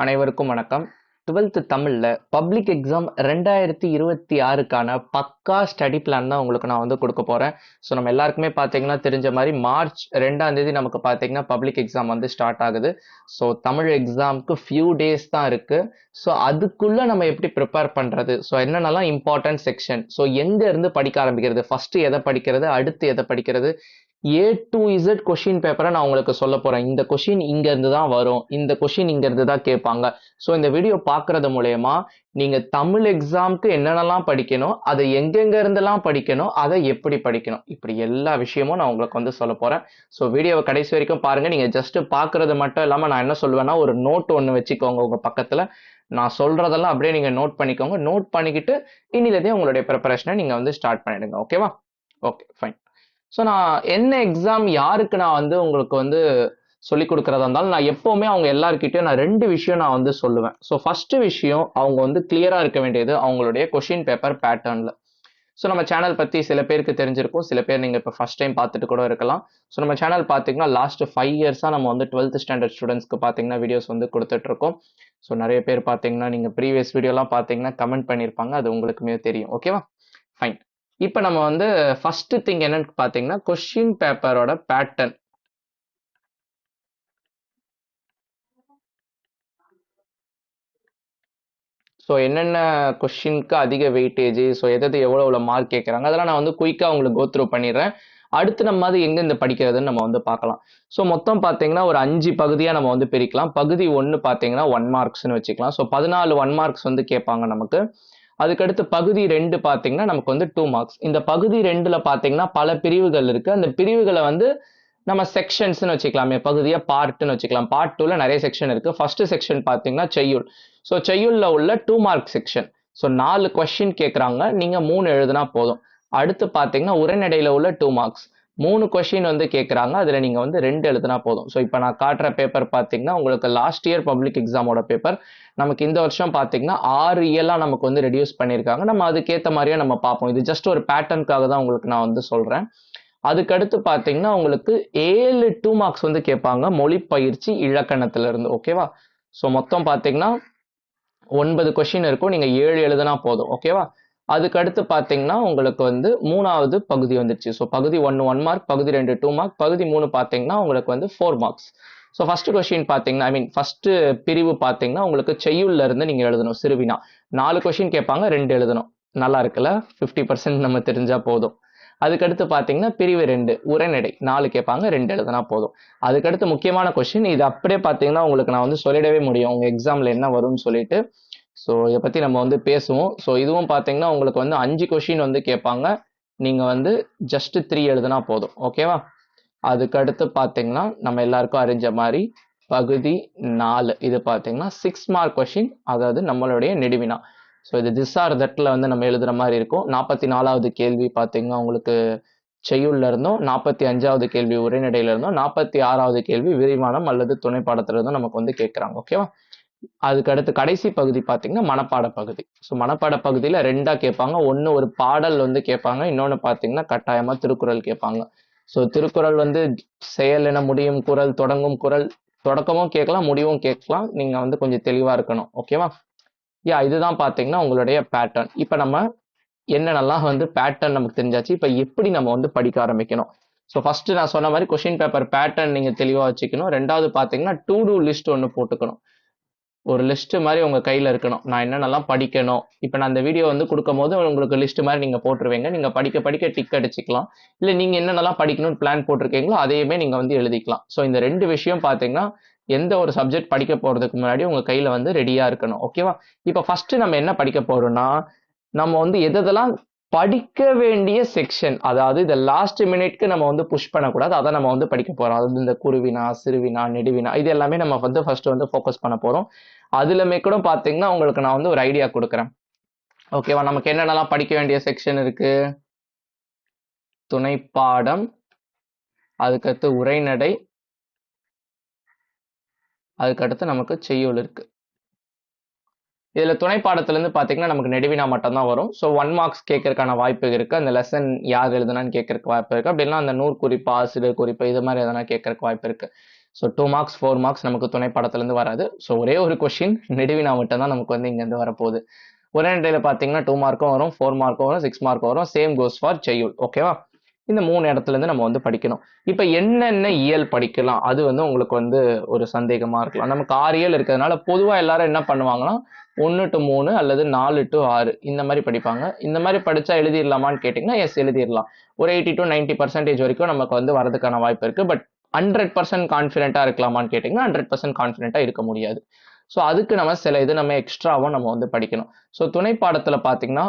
அனைவருக்கும் வணக்கம். 12th தமிழ்ல பப்ளிக் எக்ஸாம் 2026க்கான பக்கா ஸ்டடி பிளான் தான் உங்களுக்கு நான் வந்து கொடுக்க போறேன். ஸோ நம்ம எல்லாருக்குமே பார்த்தீங்கன்னா தெரிஞ்ச மாதிரி மார்ச் 2ஆம் தேதி நமக்கு பார்த்தீங்கன்னா பப்ளிக் எக்ஸாம் வந்து ஸ்டார்ட் ஆகுது. ஸோ தமிழ் எக்ஸாமுக்கு ஃபியூ டேஸ் தான் இருக்கு. ஸோ அதுக்குள்ள நம்ம எப்படி ப்ரிப்பேர் பண்றது, ஸோ என்னென்னலாம் இம்பார்ட்டன்ட் செக்ஷன், ஸோ எங்க இருந்து படிக்க ஆரம்பிக்கிறது, ஃபர்ஸ்ட் எதை படிக்கிறது, அடுத்து எதை படிக்கிறது, ஏ டு இசட் கொஷின் பேப்பரை நான் உங்களுக்கு சொல்ல போறேன். இந்த கொஷின் இங்க இருந்து தான் வரும், இந்த கொஷின் இங்க இருந்து தான் கேட்பாங்க. ஸோ இந்த வீடியோ பார்க்கறது மூலயமா நீங்க தமிழ் எக்ஸாம்க்கு என்னென்னலாம் படிக்கணும், அதை எங்கெங்க இருந்தெல்லாம் படிக்கணும், அதை எப்படி படிக்கணும், இப்படி எல்லா விஷயமும் நான் உங்களுக்கு வந்து சொல்ல போறேன். ஸோ வீடியோவை கடைசி வரைக்கும் பாருங்க. நீங்க ஜஸ்ட் பாக்குறது மட்டும் இல்லாம நான் என்ன சொல்லுவேன்னா, ஒரு நோட் ஒன்று வச்சுக்கோங்க உங்க பக்கத்துல. நான் சொல்றதெல்லாம் அப்படியே நீங்க நோட் பண்ணிக்கோங்க. நோட் பண்ணிக்கிட்டு இன்னிலேருந்தே உங்களுடைய ப்ரிப்பரேஷனை நீங்க வந்து ஸ்டார்ட் பண்ணிடுங்க. ஓகேவா? Okay, fine. ஸோ நான் என்ன எக்ஸாம் யாருக்கு நான் வந்து உங்களுக்கு வந்து சொல்லிக் கொடுக்கறதா இருந்தாலும் நான் எப்பவுமே அவங்க எல்லாருக்கிட்டையும் நான் ரெண்டு விஷயம் நான் வந்து சொல்லுவேன். ஸோ ஃபர்ஸ்ட் விஷயம், அவங்க வந்து கிளியரா இருக்க வேண்டியது அவங்களுடைய கொஷின் பேப்பர் பேட்டர்ன்ல. ஸோ நம்ம சேனல் பத்தி சில பேருக்கு தெரிஞ்சிருக்கும், சில பேர் நீங்க இப்போ ஃபர்ஸ்ட் டைம் பார்த்துட்டு கூட இருக்கலாம். ஸோ நம்ம சேனல் பார்த்தீங்கன்னா லாஸ்ட் 5 இயர்ஸா நம்ம வந்து 12th ஸ்டாண்டர்ட் ஸ்டூடெண்ட்ஸ்க்கு பார்த்தீங்கன்னா வீடியோஸ் வந்து கொடுத்துட்டு இருக்கோம். ஸோ நிறைய பேர் பார்த்தீங்கன்னா நீங்க ப்ரீவியஸ் வீடியோலாம் பார்த்தீங்கன்னா கமெண்ட் பண்ணியிருப்பாங்க, அது உங்களுக்குமே தெரியும். ஓகேவா? ஃபைன். இப்போ நம்ம வந்து ஃபர்ஸ்ட் திங் என்னன்னு பார்த்தீங்கன்னா கொஸ்டின் பேப்பரோட பேட்டர்ன். ஸோ என்னென்ன கொஸ்டினுக்கு அதிக வெயிட்டேஜ், ஸோ எது எவ்வளோ மார்க் கேட்குறாங்க, அதெல்லாம் நான் வந்து குயிக்காக உங்களுக்கு கோ த்ரூ பண்ணிடுறேன். அடுத்து நம்ம அது எங்கேருந்து படிக்கிறதுன்னு நம்ம வந்து பார்க்கலாம். ஸோ மொத்தம் பார்த்தீங்கன்னா ஒரு 5 பகுதியாக நம்ம வந்து பிரிக்கலாம். பகுதி 1 பார்த்தீங்கன்னா 1 மார்க்ஸ்னு வச்சுக்கலாம். ஸோ 14 1 மார்க்ஸ் வந்து கேட்பாங்க நமக்கு. அதுக்கடுத்து பகுதி 2 பார்த்தீங்கன்னா நமக்கு வந்து 2 மார்க்ஸ். இந்த பகுதி 2ல பார்த்தீங்கன்னா பல பிரிவுகள் இருக்கு. அந்த பிரிவுகளை வந்து நம்ம செக்ஷன்ஸ்னு வச்சுக்கலாமே, பகுதியா பார்ட்னு வச்சுக்கலாம். பார்ட் 2ல நிறைய செக்ஷன் இருக்கு. ஃபர்ஸ்ட் செக்ஷன் பார்த்தீங்கன்னா செய்யுள். ஸோ செய்யுள்ல உள்ள 2 மார்க் செக்ஷன். ஸோ 4 கொஸ்டின் கேட்குறாங்க, நீங்க 3 எழுதுனா போதும். அடுத்து பார்த்தீங்கன்னா உரைநடையில உள்ள 2 மார்க்ஸ். 3 கொஸ்டின் வந்து கேட்குறாங்க, அதுல நீங்க வந்து 2 எழுதுனா போதும். ஸோ இப்போ நான் காட்டுற பேப்பர் பார்த்தீங்கன்னா உங்களுக்கு லாஸ்ட் இயர் பப்ளிக் எக்ஸாமோட பேப்பர். நமக்கு இந்த வருஷம் பார்த்தீங்கன்னா 6 இயலா நமக்கு வந்து ரெடியூஸ் பண்ணியிருக்காங்க. நம்ம அதுக்கேற்ற மாதிரியே நம்ம பார்ப்போம். இது ஜஸ்ட் ஒரு பேட்டர்னுக்காக தான் உங்களுக்கு நான் வந்து சொல்றேன். அதுக்கடுத்து பார்த்தீங்கன்னா உங்களுக்கு 7 2 மார்க்ஸ் வந்து கேட்பாங்க மொழி பயிற்சி இலக்கணத்துல இருந்து. ஓகேவா? ஸோ மொத்தம் பார்த்தீங்கன்னா 9 கொஸ்டின் இருக்கும், நீங்க 7 எழுதுனா போதும். ஓகேவா? அதுக்கடுத்து பார்த்தீங்கன்னா உங்களுக்கு வந்து 3வது பகுதி வந்துருச்சு. ஸோ பகுதி 1 1 மார்க், பகுதி 2 2 மார்க், பகுதி 3 பார்த்தீங்கன்னா உங்களுக்கு வந்து 4 மார்க்ஸ். ஸோ ஃபர்ஸ்ட் கொஸ்டின் பார்த்தீங்கன்னா ஃபர்ஸ்ட் பிரிவு பார்த்தீங்கன்னா உங்களுக்கு செய்யுள்ல இருந்து நீங்க எழுதணும். சிறுவினா 4 கொஸ்டின் கேட்பாங்க, 2 எழுதணும். நல்லா இருக்குல்ல? 50% நம்ம தெரிஞ்சா போதும். அதுக்கடுத்து பார்த்தீங்கன்னா பிரிவு 2 உரைநடை 4 கேட்பாங்க, 2 எழுதுனா போதும். அதுக்கடுத்து முக்கியமான கொஸ்டின், இது அப்படியே பார்த்தீங்கன்னா உங்களுக்கு நான் வந்து சொல்லிடவே முடியும் உங்க எக்ஸாம்ல என்ன வரும்னு சொல்லிட்டு. ஸோ இதை பத்தி நம்ம வந்து பேசுவோம். ஸோ இதுவும் பார்த்தீங்கன்னா உங்களுக்கு வந்து 5 கொஸ்டின் வந்து கேட்பாங்க, நீங்க வந்து ஜஸ்ட் 3 எழுதுனா போதும். ஓகேவா? அதுக்கடுத்து பார்த்தீங்கன்னா நம்ம எல்லாருக்கும் அறிஞ்ச மாதிரி பகுதி 4 இது பார்த்தீங்கன்னா 6 மார்க் கொஸ்டின், அதாவது நம்மளுடைய நெடுவினா. ஸோ இது திஸ் ஆர் தட்ல வந்து நம்ம எழுதுற மாதிரி இருக்கும். 44வது கேள்வி பார்த்தீங்கன்னா உங்களுக்கு செய்யுள்ல இருந்தும், 45வது கேள்வி உரைநடையில இருந்தும், 46வது கேள்வி விரிவானம் அல்லது துணைப்பாடத்துல இருந்தும் நமக்கு வந்து கேட்கறாங்க. ஓகேவா? அதுக்கு அடுத்து கடைசி பகுதி பார்த்தீங்கன்னா மனப்பாட பகுதி. ஸோ மனப்பாட பகுதியில 2ஆ கேட்பாங்க. ஒன்று ஒரு பாடல் வந்து கேட்பாங்க, இன்னொன்று பார்த்தீங்கன்னா கட்டாயமா திருக்குறள் கேட்பாங்க. ஸோ திருக்குறள் வந்து செயல் என முடியும் குறள், தொடங்கும் குறள், தொடக்கமும் கேட்கலாம், முடிவும் கேட்கலாம். நீங்க வந்து கொஞ்சம் தெளிவா இருக்கணும். ஓகேவா? இதுதான் பார்த்தீங்கன்னா உங்களுடைய பேட்டர்ன். இப்போ நம்ம என்னென்னலாம் வந்து பேட்டர்ன் நமக்கு தெரிஞ்சாச்சு. இப்போ எப்படி நம்ம வந்து படிக்க ஆரம்பிக்கணும். ஸோ ஃபர்ஸ்ட் நான் சொன்ன மாதிரி கொஸ்டின் பேப்பர் பேட்டர்ன் நீங்க தெளிவா வச்சுக்கணும். ரெண்டாவது பார்த்தீங்கன்னா டு டூ லிஸ்ட் ஒன்று போட்டுக்கணும். ஒரு லிஸ்ட் மாதிரி உங்க கையில இருக்கணும். நான் என்னென்னலாம் படிக்கணும். இப்போ நான் இந்த வீடியோ வந்து கொடுக்கும் போது உங்களுக்கு லிஸ்ட் மாதிரி நீங்க போட்டுருவீங்க. நீங்க படிக்க படிக்க டிக் அடிச்சுக்கலாம். இல்லை நீங்க என்னென்னலாம் படிக்கணும்னு பிளான் போட்டிருக்கீங்களோ அதையுமே நீங்க வந்து எழுதிக்கலாம். ஸோ இந்த 2 விஷயம் பார்த்தீங்கன்னா எந்த ஒரு சப்ஜெக்ட் படிக்க போறதுக்கு முன்னாடி உங்க கையில வந்து ரெடியா இருக்கணும். ஓகேவா? இப்போ ஃபர்ஸ்ட் நம்ம என்ன படிக்க போறோம்னா, நம்ம வந்து எதெல்லாம் படிக்க வேண்டிய செக்ஷன், அதாவது இந்த லாஸ்ட் மினிட்க்கு நம்ம வந்து புஷ் பண்ணக்கூடாது, அதை நம்ம வந்து படிக்க போறோம். அதாவது இந்த குருவினா, சிறுவினா, நெடுவினா, இது எல்லாமே நம்ம வந்து ஃபர்ஸ்ட் வந்து ஃபோக்கஸ் பண்ண போறோம். அதுலமே கூட பாத்தீங்கன்னா உங்களுக்கு நான் வந்து ஒரு ஐடியா கொடுக்குறேன். ஓகேவா? நமக்கு என்னென்னலாம் படிக்க வேண்டிய செக்ஷன் இருக்கு? துணைப்பாடம், அதுக்கடுத்து உரைநடை, அதுக்கடுத்து நமக்கு செய்யுள் இருக்கு. இதுல துணைப்பாடத்துல இருந்து பாத்தீங்கன்னா நமக்கு நெடுவினா மட்டும் தான் வரும். ஸோ 1 மார்க்ஸ் கேட்கறதுக்கான வாய்ப்பு இருக்கு. அந்த லெசன் யார் எழுதுனான்னு கேட்கறதுக்கு வாய்ப்பு இருக்கு. அப்படின்னா அந்த நூறு குறிப்பு, ஆசிரியர் குறிப்பு, இது மாதிரி எதனா கேட்கறதுக்கு வாய்ப்பு இருக்கு. ஸோ 2 மார்க்ஸ் 4 மார்க்ஸ் நமக்கு துணை பாடத்துலேருந்து வராது. ஸோ ஒரே ஒரு கொஷின் நெடுவினா மட்டும் தான் நமக்கு வந்து இங்கேருந்து வரப்போகுது. உரைநடையில் பார்த்தீங்கன்னா 2 மார்க்கும் வரும், 4 மார்க்கும் வரும், 6 மார்க்கும் வரும். சேம் கோஸ் ஃபார் செய்யுள். ஓகேவா? இந்த 3 இடத்துலேருந்து நம்ம வந்து படிக்கணும். இப்போ என்னென்ன இயல் படிக்கலாம் அது வந்து உங்களுக்கு வந்து ஒரு சந்தேகமாக இருக்கலாம். நமக்கு 6 இயல் இருக்கிறதுனால பொதுவாக எல்லாரும் என்ன பண்ணுவாங்கன்னா 1 to 3 அல்லது 4 to 6 இந்த மாதிரி படிப்பாங்க. இந்த மாதிரி படித்தா எழுதிடலாமான்னு கேட்டிங்கன்னா எஸ் எழுதிடலாம். ஒரு 80 to 90% வரைக்கும் நமக்கு வந்து வரதுக்கான வாய்ப்பு இருக்குது. பட் 100% கான்ஃபிடென்ட்டாக இருக்கலாமான்னு கேட்டிங்கன்னா 100% கான்ஃபிடென்ட்டாக இருக்க முடியாது. ஸோ அதுக்கு நம்ம சில இது நம்ம எக்ஸ்ட்ராவும் நம்ம வந்து படிக்கணும். ஸோ துணை பாடத்தில் பார்த்தீங்கன்னா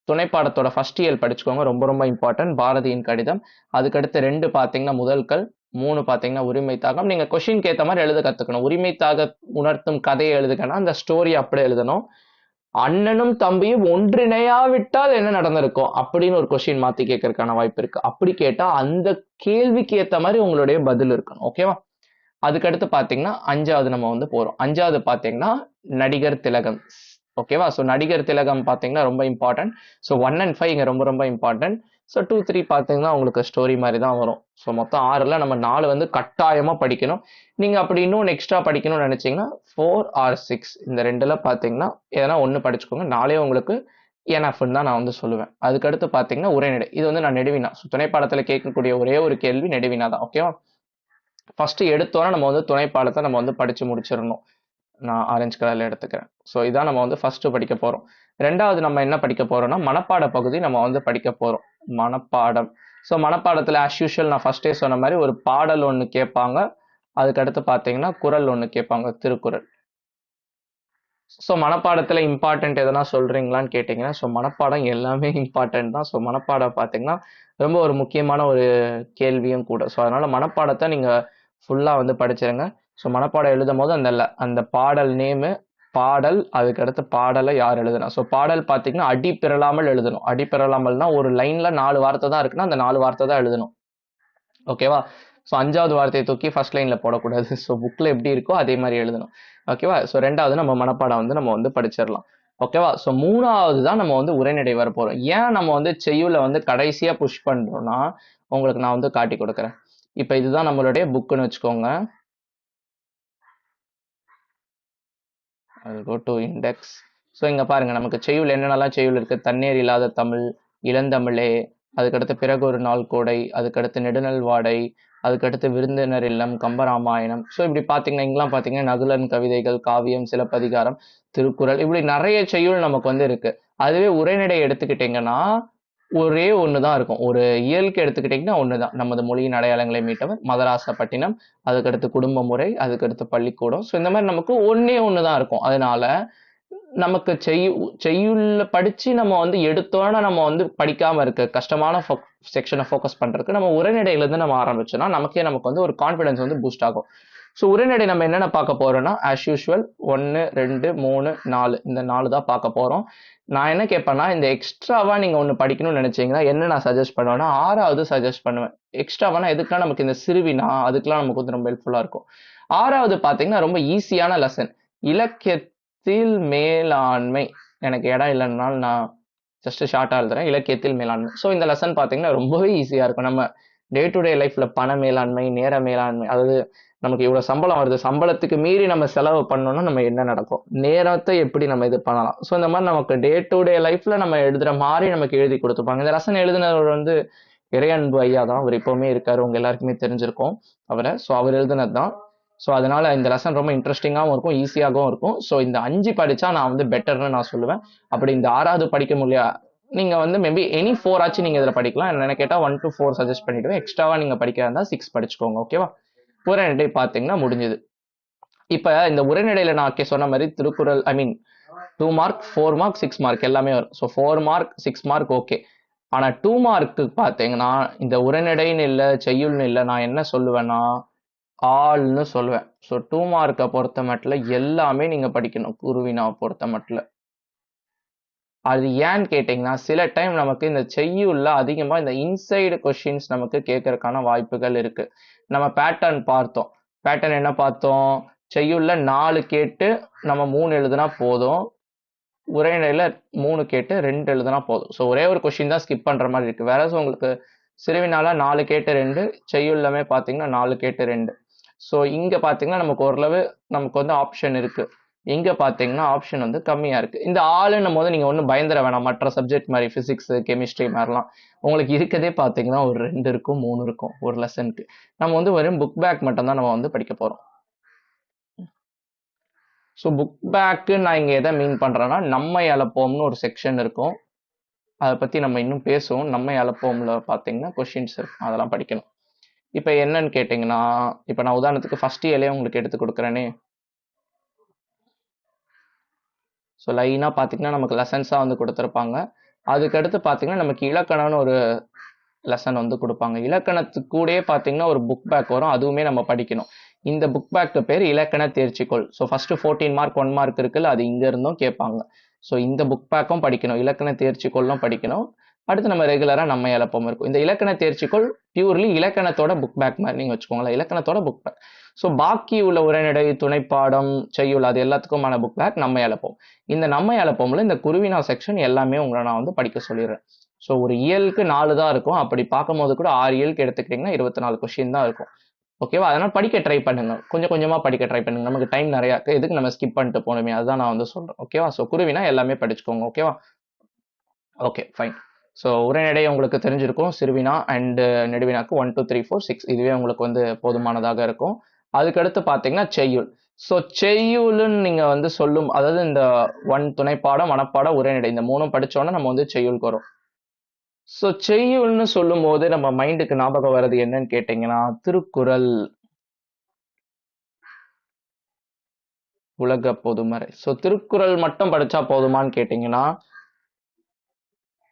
துணை பாடத்தோட ஃபர்ஸ்ட் இயல் படிச்சுக்கோங்க, ரொம்ப ரொம்ப இம்பார்ட்டன்ட். பாரதியின் கடிதம். அதுக்கடுத்து 2 பார்த்தீங்கன்னா முதல்கள், 3 பார்த்தீங்கன்னா உரிமை தாகம். நீங்கள் கொஷினுக்கு ஏற்ற மாதிரி எழுத கற்றுக்கணும். உரிமை தாக உணர்த்தும் கதையை எழுதுக்கன்னா அந்த ஸ்டோரி அப்படியே எழுதணும். அண்ணனும் தம்பியும் ஒன்றிணையாவிட்டால் என்ன நடந்திருக்கும் அப்படின்னு ஒரு கொஸ்டின் மாத்தி கேட்கறதுக்கான வாய்ப்பு இருக்கு. அப்படி கேட்டா அந்த கேள்விக்கு ஏத்த மாதிரி உங்களுடைய பதில் இருக்கணும். ஓகேவா? அதுக்கடுத்து பாத்தீங்கன்னா 5வது நம்ம வந்து போறோம். 5வது பாத்தீங்கன்னா நடிகர் திலகம். ஓகேவா? ஸோ நடிகர் திலகம் பாத்தீங்கன்னா ரொம்ப இம்பார்ட்டன்ட். ஸோ 1 and 5 இங்க ரொம்ப ரொம்ப இம்பார்ட்டன்ட். ஸோ 2, 3 பார்த்தீங்கன்னா உங்களுக்கு ஸ்டோரி மாதிரி தான் வரும். ஸோ மொத்தம் 6ல் நம்ம 4 வந்து கட்டாயமாக படிக்கணும். நீங்கள் அப்படி இன்னும் எக்ஸ்ட்ரா படிக்கணும்னு நினச்சிங்கன்னா 4 or 6 இந்த 2ல் பார்த்தீங்கன்னா எதனா ஒன்று படிச்சுக்கோங்க. 4 உங்களுக்கு எனஃப்னு தான் நான் வந்து சொல்லுவேன். அதுக்கடுத்து பார்த்தீங்கன்னா உரைநடை. இது வந்து நான் நெடுவினா. ஸோ துணைப்பாடத்தில் கேட்கக்கூடிய ஒரே ஒரு கேள்வி நெடுவினா தான். ஓகேவா? ஃபர்ஸ்ட் எடுத்தோன்னா நம்ம வந்து துணைப்பாடத்தை நம்ம வந்து படித்து முடிச்சிடணும். நான் ஆரஞ்சு கலரில் எடுத்துக்கிறேன். ஸோ இதான் நம்ம வந்து ஃபர்ஸ்ட் படிக்க போகிறோம். 2வது நம்ம என்ன படிக்க போறோம்னா மனப்பாட பகுதி நம்ம வந்து படிக்க போறோம். மனப்பாடம். ஸோ மனப்பாடத்தில் ஆஸ் யூஷுவல் நான் ஃபர்ஸ்டே சொன்ன மாதிரி ஒரு பாடல் ஒன்று கேட்பாங்க. அதுக்கடுத்து பார்த்தீங்கன்னா குறள் ஒன்று கேட்பாங்க, திருக்குறள். ஸோ மனப்பாடத்தில் இம்பார்ட்டன்ட் எதனா சொல்றீங்களான்னு கேட்டிங்கன்னா ஸோ மனப்பாடம் எல்லாமே இம்பார்ட்டன்ட் தான். ஸோ மனப்பாடம் பார்த்தீங்கன்னா ரொம்ப ஒரு முக்கியமான ஒரு கேள்வியும் கூட. ஸோ அதனால மனப்பாடத்தை நீங்கள் ஃபுல்லாக வந்து படிச்சிருங்க. ஸோ மனப்பாடம் எழுதும் போது அந்த பாடல் நேமு, பாடல், அதுக்கடுத்து பாடலை யார் எழுதுனா. ஸோ பாடல் பார்த்தீங்கன்னா அடி பிறலாமல் எழுதணும். அடி பிறலாமல்னா ஒரு லைனில் 4 வார்த்தை தான் இருக்குன்னா அந்த 4 வார்த்தை தான் எழுதணும். ஓகேவா? ஸோ 5வது வார்த்தையை தூக்கி ஃபர்ஸ்ட் லைனில் போடக்கூடாது. ஸோ புக்கில் எப்படி இருக்கோ அதே மாதிரி எழுதணும். ஓகேவா? ஸோ 2வது நம்ம மனப்பாடம் வந்து நம்ம வந்து படிச்சிடலாம். ஓகேவா? ஸோ 3வது தான் நம்ம வந்து உரைநடை வர போகிறோம். ஏன் நம்ம வந்து செய்யுளை வந்து கடைசியாக புஷ் பண்ணுறோம்னா உங்களுக்கு நான் வந்து காட்டி கொடுக்குறேன். இப்போ இதுதான் நம்மளுடைய புக்குன்னு வச்சுக்கோங்க. I'll go to index. So இங்கே பாருங்க நமக்கு செய்யுள் என்னென்னலாம் செய்யுள் இருக்குது. தண்ணீர் இல்லாத தமிழ், இளந்தமிழே, அதுக்கடுத்து பிறகு ஒரு நாள் கோடை, அதுக்கடுத்து நெடுநல் வாடை, அதுக்கடுத்து விருந்தினர் இல்லம், கம்பராமாயணம். ஸோ இப்படி பார்த்தீங்கன்னா இங்கெல்லாம் பார்த்தீங்கன்னா நகுலன் கவிதைகள், காவியம், சிலப்பதிகாரம், திருக்குறள், இப்படி நிறைய செய்யுள் நமக்கு வந்து இருக்கு. அதுவே உரைநடை எடுத்துக்கிட்டிங்கன்னா ஒரே ஒன்று தான் இருக்கும். ஒரு இயலுக்கு எடுத்துக்கிட்டிங்கன்னா ஒன்று தான். நமது மொழியின் அடையாளங்களை மீட்டவர், மதராசப்பட்டினம், அதுக்கடுத்து குடும்ப முறை, அதுக்கடுத்து பள்ளிக்கூடம். ஸோ இந்த மாதிரி நமக்கு ஒன்றே ஒன்று தான் இருக்கும். அதனால நமக்கு செய்யுள்ள படிச்சு நம்ம வந்து எடுத்தோன்னா நம்ம வந்து படிக்காம இருக்க கஷ்டமான செக்ஷனை ஃபோக்கஸ் பண்றதுக்கு நம்ம உரைநடையிலேருந்து நம்ம ஆரம்பிச்சோம்னா நமக்கு வந்து ஒரு கான்ஃபிடன்ஸ் வந்து பூஸ்ட் ஆகும். ஸோ உரைநடை நம்ம என்னென்ன பார்க்க போறோம்னா ஆஸ் யூஷுவல் 1, 2, 3, 4 இந்த 4 தான் பார்க்க போறோம். நான் என்ன கேட்பேன்னா இந்த எக்ஸ்ட்ராவா நீங்க ஒன்று படிக்கணும்னு நினைச்சீங்கன்னா என்ன நான் சஜஸ்ட் பண்ணுவேன்னா 6வது சஜஸ்ட் பண்ணுவேன். எக்ஸ்ட்ராவானா எதுக்குலாம் நமக்கு இந்த சிறுவினா அதுக்கெல்லாம் நமக்கு வந்து ரொம்ப ஹெல்ப்ஃபுல்லா இருக்கும். 6வது பார்த்தீங்கன்னா ரொம்ப ஈஸியான லெசன், இலக்கியத்தில் மேலாண்மை. எனக்கு இடம் இல்லைன்னாலும் நான் ஜஸ்ட் ஷார்ட்டாக எழுதுறேன், இலக்கியத்தில் மேலாண்மை. ஸோ இந்த லெசன் பார்த்தீங்கன்னா ரொம்பவே ஈஸியாக இருக்கும். நம்ம டே டு டே லைஃப்ல பண மேலாண்மை, நேர மேலாண்மை, அதாவது நமக்கு இவ்வளோ சம்பளம் வருது, சம்பளத்துக்கு மீறி நம்ம செலவு பண்ணோம்னா நம்ம என்ன நடக்கும், நேரத்தை எப்படி நம்ம இது பண்ணலாம். ஸோ இந்த மாதிரி நமக்கு டே டு டே லைஃப்ல நம்ம எழுதுற மாதிரி நமக்கு எழுதி கொடுத்துப்பாங்க. இந்த லெசன் எழுதினவர் வந்து இறையன்பு ஐயா தான். அவர் இப்பவுமே இருக்காரு, உங்க எல்லாருக்குமே தெரிஞ்சிருக்கும் அவரை. ஸோ அவர் எழுதினது தான். ஸோ அதனால இந்த லெசன் ரொம்ப இன்ட்ரெஸ்டிங்காகவும் இருக்கும், ஈஸியாகவும் இருக்கும். ஸோ இந்த 5 படிச்சா நான் வந்து பெட்டர்னு நான் சொல்லுவேன். அப்படி இந்த 6வது படிக்க முடியா நீங்க வந்து மேபி எனி 4 ஆச்சு நீங்க இதில் படிக்கலாம். என்ன கேட்டால் 1 to 4 சஜஸ்ட் பண்ணிடுவேன். எக்ஸ்ட்ராவா நீங்க படிக்கிறதா இருந்தால் 6 படிச்சுக்கோங்க. ஓகேவா? உரைநடை பார்த்தீங்கன்னா முடிஞ்சது. இப்ப இந்த உரைநடையில நான் சொன்ன மாதிரி திருக்குறள், ஐ மீன் 2 மார்க், 4 மார்க், 6 மார்க் எல்லாமே வரும். So 4 mark, 6 mark okay. ஆனா 2 மார்க்கு பார்த்தீங்கன்னா இந்த உரைநடைன்னு இல்லை, செய்யுள்னு இல்லை, நான் என்ன சொல்லுவேன்னா ஆல்னு சொல்லுவேன். ஸோ 2 மார்க்கை பொறுத்த மட்டும் எல்லாமே நீங்க படிக்கணும். குருவினாவை பொறுத்த மட்டும். அது ஏன்னு கேட்டிங்கன்னா சில டைம் நமக்கு இந்த செய்யுள்ள அதிகமாக இந்த இன்சைடு கொஷின்ஸ் நமக்கு கேட்கறதுக்கான வாய்ப்புகள் இருக்கு. நம்ம பேட்டர்ன் பார்த்தோம். பேட்டர்ன் என்ன பார்த்தோம்? செய்யுள்ள 4 கேட்டு நம்ம 3 எழுதுனா போதும். உரைநடையில 3 கேட்டு 2 எழுதுனா போதும். ஸோ ஒரே ஒரு கொஷின் தான் ஸ்கிப் பண்ற மாதிரி இருக்கு. வேற உங்களுக்கு சிறுவினால 4 கேட்டு 2, செய்யுள்ளமே பார்த்தீங்கன்னா 4 கேட்டு 2. ஸோ இங்கே பார்த்தீங்கன்னா நமக்கு ஓரளவு நமக்கு வந்து ஆப்ஷன் இருக்கு. இங்கே பார்த்தீங்கன்னா ஆப்ஷன் வந்து கம்மியாக இருக்கு. இந்த ஆளுன்னும் போது நீங்கள் ஒன்றும் பயந்துட வேணாம். மற்ற சப்ஜெக்ட் மாதிரி ஃபிசிக்ஸ் கெமிஸ்ட்ரி மாதிரிலாம் உங்களுக்கு இருக்கதே பார்த்தீங்கன்னா ஒரு 2 இருக்கும் 3 இருக்கும் ஒரு லெசனுக்கு. நம்ம வந்து வெறும் புக் பேக் மட்டும் தான் நம்ம வந்து படிக்க போகிறோம். ஸோ புக் பேக்கு நான் இங்கே எதை மீன் பண்ணுறேன்னா நம்மை அலப்போம்னு ஒரு செக்ஷன் இருக்கும். அதை பற்றி நம்ம இன்னும் பேசுவோம். நம்மை அலப்போம்ல பார்த்தீங்கன்னா கொஷின்ஸ் இருக்கும், அதெல்லாம் படிக்கணும். இப்போ என்னன்னு கேட்டிங்கன்னா, இப்போ நான் உதாரணத்துக்கு ஃபர்ஸ்ட் இயர்லேயே உங்களுக்கு எடுத்து கொடுக்குறேனே. ஸோ லைனாக பார்த்தீங்கன்னா நமக்கு லெசன்ஸாக வந்து கொடுத்துருப்பாங்க. அதுக்கடுத்து பார்த்தீங்கன்னா நமக்கு இலக்கணம்னு ஒரு லெசன் வந்து கொடுப்பாங்க. இலக்கணத்துக்கு கூடயே பார்த்தீங்கன்னா ஒரு புக் பேக் வரும், அதுவுமே நம்ம படிக்கணும். இந்த புக் பேக்கு பேர் இலக்கண தேர்ச்சிக்கோள். ஸோ ஃபர்ஸ்ட் 14 மார்க் 1 மார்க் இருக்குல்ல, அது இங்க இருந்தும் கேட்பாங்க. ஸோ இந்த புக் பேக்கும் படிக்கணும், இலக்கண தேர்ச்சிக்கோளும் படிக்கணும். அடுத்து நம்ம ரெகுலரா நம்ம இழப்பம் இருக்கும். இந்த இலக்கண தேர்ச்சிக்கோள் பியூர்லி இலக்கணத்தோட புக் பேக் மாதிரி நீங்க வச்சுக்கோங்களேன், இலக்கணத்தோட புக் பேக். ஸோ பாக்கி உள்ள உரைநடை, துணைப்பாடம், செய்யுள் அது எல்லாத்துக்குமான புக் பேக் நம்ம இழப்போம். இந்த நம்ம இழப்போம்ல இந்த குருவினா செக்ஷன் எல்லாமே உங்களை நான் வந்து படிக்க சொல்லிடுறேன். ஸோ ஒரு இயலுக்கு 4 தான் இருக்கும். அப்படி பார்க்கும்போது கூட 6 இயலுக்கு எடுத்துக்கிட்டிங்கன்னா 24 கொஸ்டின் தான் இருக்கும். ஓகேவா? அதனால் படிக்க ட்ரை பண்ணுங்க, கொஞ்சம் கொஞ்சமாக படிக்க ட்ரை பண்ணுங்க. நமக்கு டைம் நிறையா இருக்குது, எதுக்கு நம்ம ஸ்கிப் பண்ணிட்டு போகணுமே, அதுதான் நான் வந்து சொல்கிறேன். ஓகேவா? ஸோ குருவினா எல்லாமே படிச்சுக்கோங்க. ஓகேவா? Okay fine. ஸோ உரைநடை உங்களுக்கு தெரிஞ்சிருக்கும். சிறுவினா அண்டு நெடுவினாக்கு 1 2 3 4 6 இதுவே உங்களுக்கு வந்து போதுமானதாக இருக்கும். அதுக்கடுத்து பார்த்தீங்கன்னா செய்யுள். ஸோ செய்யுள்னு நீங்கள் வந்து சொல்லும், அதாவது இந்த 1 துணைப்பாடம், மனப்பாடம், உரைநடை இந்த 3ம் படித்தோன்னா நம்ம வந்து செய்யுளுக்கு வரும். ஸோ செய்யுள்னு சொல்லும் போது நம்ம மைண்டுக்கு ஞாபகம் வர்றது என்னன்னு கேட்டீங்கன்னா திருக்குறள், உலக பொதுமறை. ஸோ திருக்குறள் மட்டும் படிச்சா போதுமான்னு கேட்டீங்கன்னா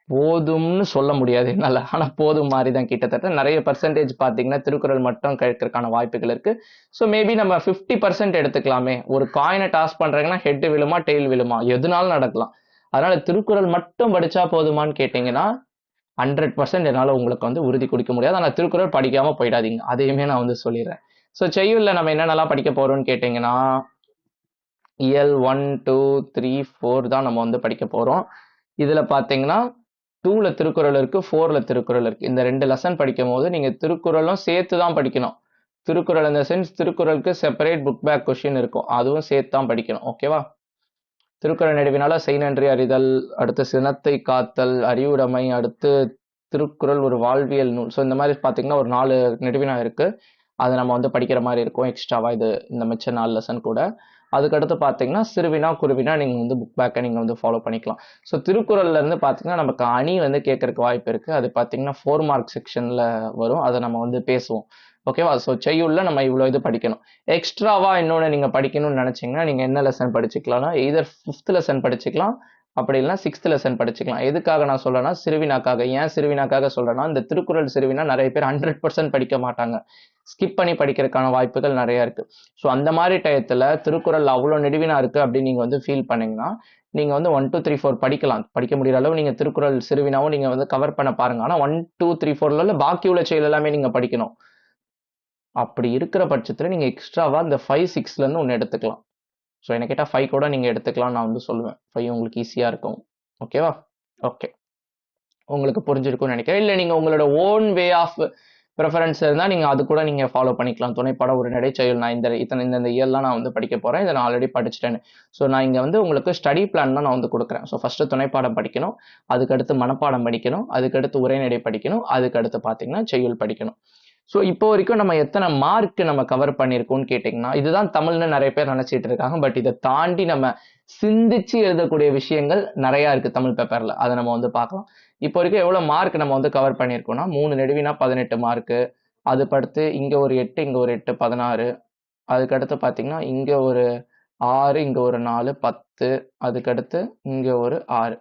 போதும்னு சொல்ல முடியாது என்னால, ஆனா போதும் மாதிரி தான். கிட்டத்தட்ட நிறைய பர்சன்டேஜ் பார்த்தீங்கன்னா திருக்குறள் மட்டும் கேட்கறதுக்கான வாய்ப்புகள் இருக்கு. ஸோ மேபி நம்ம 50% எடுத்துக்கலாமே. ஒரு காயினை டாஸ் பண்றாங்கன்னா ஹெட் விழுமா டெய்ல் விழுமா எதுனாலும் நடக்கலாம். அதனால திருக்குறள் மட்டும் படிச்சா போதுமான்னு கேட்டீங்கன்னா 100% என்னால் உங்களுக்கு வந்து உறுதி கொடுக்க முடியாது. ஆனால் திருக்குறள் படிக்காம போயிடாதீங்க, அதையுமே நான் வந்து சொல்லிடுறேன். ஸோ செய்யுள்ல நம்ம என்னென்னலாம் படிக்க போறோம்னு கேட்டிங்கன்னா இயல் 1 2 3 4 தான் நம்ம வந்து படிக்க போறோம். இதுல பார்த்தீங்கன்னா 2ல திருக்குறள் இருக்கு, 4ல திருக்குறள் இருக்கு. இந்த 2 லெசன் படிக்கும் போது நீங்க திருக்குறளும் சேர்த்து தான் படிக்கணும். திருக்குறள் இந்த சென்ஸ் திருக்குறளுக்கு செப்பரேட் புக் பேக் கொஸ்டின் இருக்கும், அதுவும் சேர்த்து தான் படிக்கணும். ஓகேவா? திருக்குறள் நெடுவினால செய்நன்றி அறிதல், அடுத்து சினத்தை காத்தல், அறிவுடைமை, அடுத்து திருக்குறள் ஒரு வாழ்வியல் நூல். ஸோ இந்த மாதிரி பார்த்தீங்கன்னா ஒரு 4 நெடுவினா இருக்கு. அதை நம்ம வந்து படிக்கிற மாதிரி இருக்கும் எக்ஸ்ட்ராவா, இது இந்த மிச்ச 4 லெசன் கூட. அதுக்கடுத்து பார்த்தீங்கன்னா சிறுவினா குருவினா நீங்கள் வந்து புக் பேக்கை நீங்கள் வந்து ஃபாலோ பண்ணிக்கலாம். ஸோ திருக்குறள்ல இருந்து பார்த்தீங்கன்னா நமக்கு அணி வந்து கேட்கறதுக்கு வாய்ப்பு இருக்கு. அது பார்த்தீங்கன்னா 4 மார்க் செக்ஷன்ல வரும், அதை நம்ம வந்து பேசுவோம். ஓகேவா? ஸோ செய்யுள்ள நம்ம இவ்வளோ இது படிக்கணும். எக்ஸ்ட்ராவா இன்னொன்று நீங்கள் படிக்கணும்னு நினைச்சீங்கன்னா நீங்கள் என்ன லெசன் படிச்சுக்கலாம்னா எய்தர் 5th லெசன் படிச்சுக்கலாம், அப்படி இல்லைனா 6th லெசன் படிச்சுக்கலாம். எதுக்காக நான் சொல்றேன்னா சிறுவினாக்காக. ஏன் சிறுவினாக்காக சொல்றேன்னா இந்த திருக்குறள் சிறுவினா நிறைய பேர் 100% படிக்க மாட்டாங்க, ஸ்கிப் பண்ணி படிக்கிறதுக்கான வாய்ப்புகள் நிறைய இருக்கு. ஸோ அந்த மாதிரி டயத்துல திருக்குறள் அவ்வளோ நெடுவினா இருக்கு அப்படின்னு நீங்க வந்து ஃபீல் பண்ணீங்கன்னா நீங்க வந்து 1 2 3 4 படிக்கலாம். படிக்க முடியற அளவு நீங்க திருக்குறள் சிறுவினாவும் நீங்க வந்து கவர் பண்ண பாருங்க. ஆனா 1 2 3 4ல பாக்கி உள்ள செயல் எல்லாமே நீங்க படிக்கணும். அப்படி இருக்கிற பட்சத்துல நீங்க எக்ஸ்ட்ராவா இந்த 5 6ல இருந்து ஒன்று எடுத்துக்கலாம். ஸோ என்ன கேட்டால் 5 கூட நீங்கள் எடுத்துக்கலாம் நான் வந்து சொல்லுவேன். 5 உங்களுக்கு ஈஸியாக இருக்கும். ஓகேவா? ஓகே, உங்களுக்கு புரிஞ்சிருக்கும்னு நினைக்கிறேன். இல்லை நீங்கள் உங்களோட ஓன் வே ஆஃப் ப்ரிஃபரன்ஸ் இருந்தால் நீங்கள் அது கூட நீங்கள் ஃபாலோ பண்ணிக்கலாம். துணைப்படம் ஒரு நடைச்செயல் நான் இந்த இயர்லாம் நான் வந்து படிக்க போகிறேன், இதை நான் ஆல்ரெடி படிச்சுட்டேன்னு. ஸோ நான் இங்கே வந்து உங்களுக்கு ஸ்டடி பிளான் தான் நான் வந்து கொடுக்குறேன். ஸோ ஃபஸ்ட்டு துணைப்பாடம் படிக்கணும், அதுக்கடுத்து மனப்பாடம் படிக்கணும், அதுக்கடுத்து உரைநடை படிக்கணும், அதுக்கடுத்து பார்த்தீங்கன்னா செய்யுள் படிக்கணும். ஸோ இப்போ வரைக்கும் நம்ம எத்தனை மார்க் நம்ம கவர் பண்ணியிருக்கோம்னு கேட்டிங்கன்னா இதுதான் தமிழ்னு நிறைய பேர் நினச்சிட்டு இருக்காங்க. பட் இதை தாண்டி நம்ம சிந்திச்சு எழுதக்கூடிய விஷயங்கள் நிறையா இருக்குது தமிழ் பேப்பரில், அதை நம்ம வந்து பார்க்கலாம். இப்போ வரைக்கும் எவ்வளோ மார்க் நம்ம வந்து கவர் பண்ணியிருக்கோம்னா 3 நெடுவினா 18 மார்க்கு, அது படுத்து இங்கே ஒரு 8 இங்கே ஒரு 8 16, அதுக்கடுத்து பார்த்தீங்கன்னா இங்கே ஒரு 6 இங்கே ஒரு 4 10, அதுக்கடுத்து இங்கே ஒரு 6.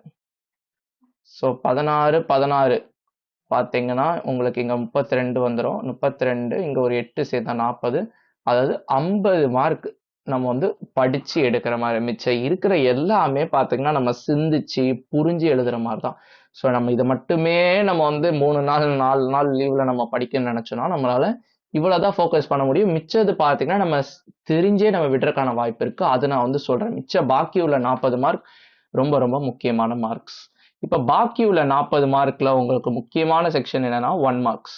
ஸோ 16 16 பார்த்தீங்கன்னா உங்களுக்கு இங்கே 32 வந்துடும். 32 இங்கே ஒரு 8 சேர்த்தா 40, அதாவது 50 மார்க் நம்ம வந்து படித்து எடுக்கிற மாதிரி. மிச்சம் இருக்கிற எல்லாமே பார்த்தீங்கன்னா நம்ம சிந்திச்சு புரிஞ்சு எழுதுகிற மாதிரி தான். ஸோ நம்ம இதை மட்டுமே நம்ம வந்து 3 நாள் 4 நாள் லீவில் நம்ம படிக்கணும்னு நினச்சோன்னா நம்மளால் இவ்வளோ தான் ஃபோக்கஸ் பண்ண முடியும். மிச்சது பார்த்தீங்கன்னா நம்ம தெரிஞ்சே நம்ம விடுறதுக்கான வாய்ப்பு இருக்குது. அது நான் வந்து சொல்கிறேன். மிச்சம் பாக்கி உள்ள 40 மார்க் ரொம்ப ரொம்ப முக்கியமான மார்க்ஸ். இப்போ பாக்கி உள்ள 40 மார்க்ல உங்களுக்கு முக்கியமான செக்ஷன் என்னன்னா 1 மார்க்ஸ்.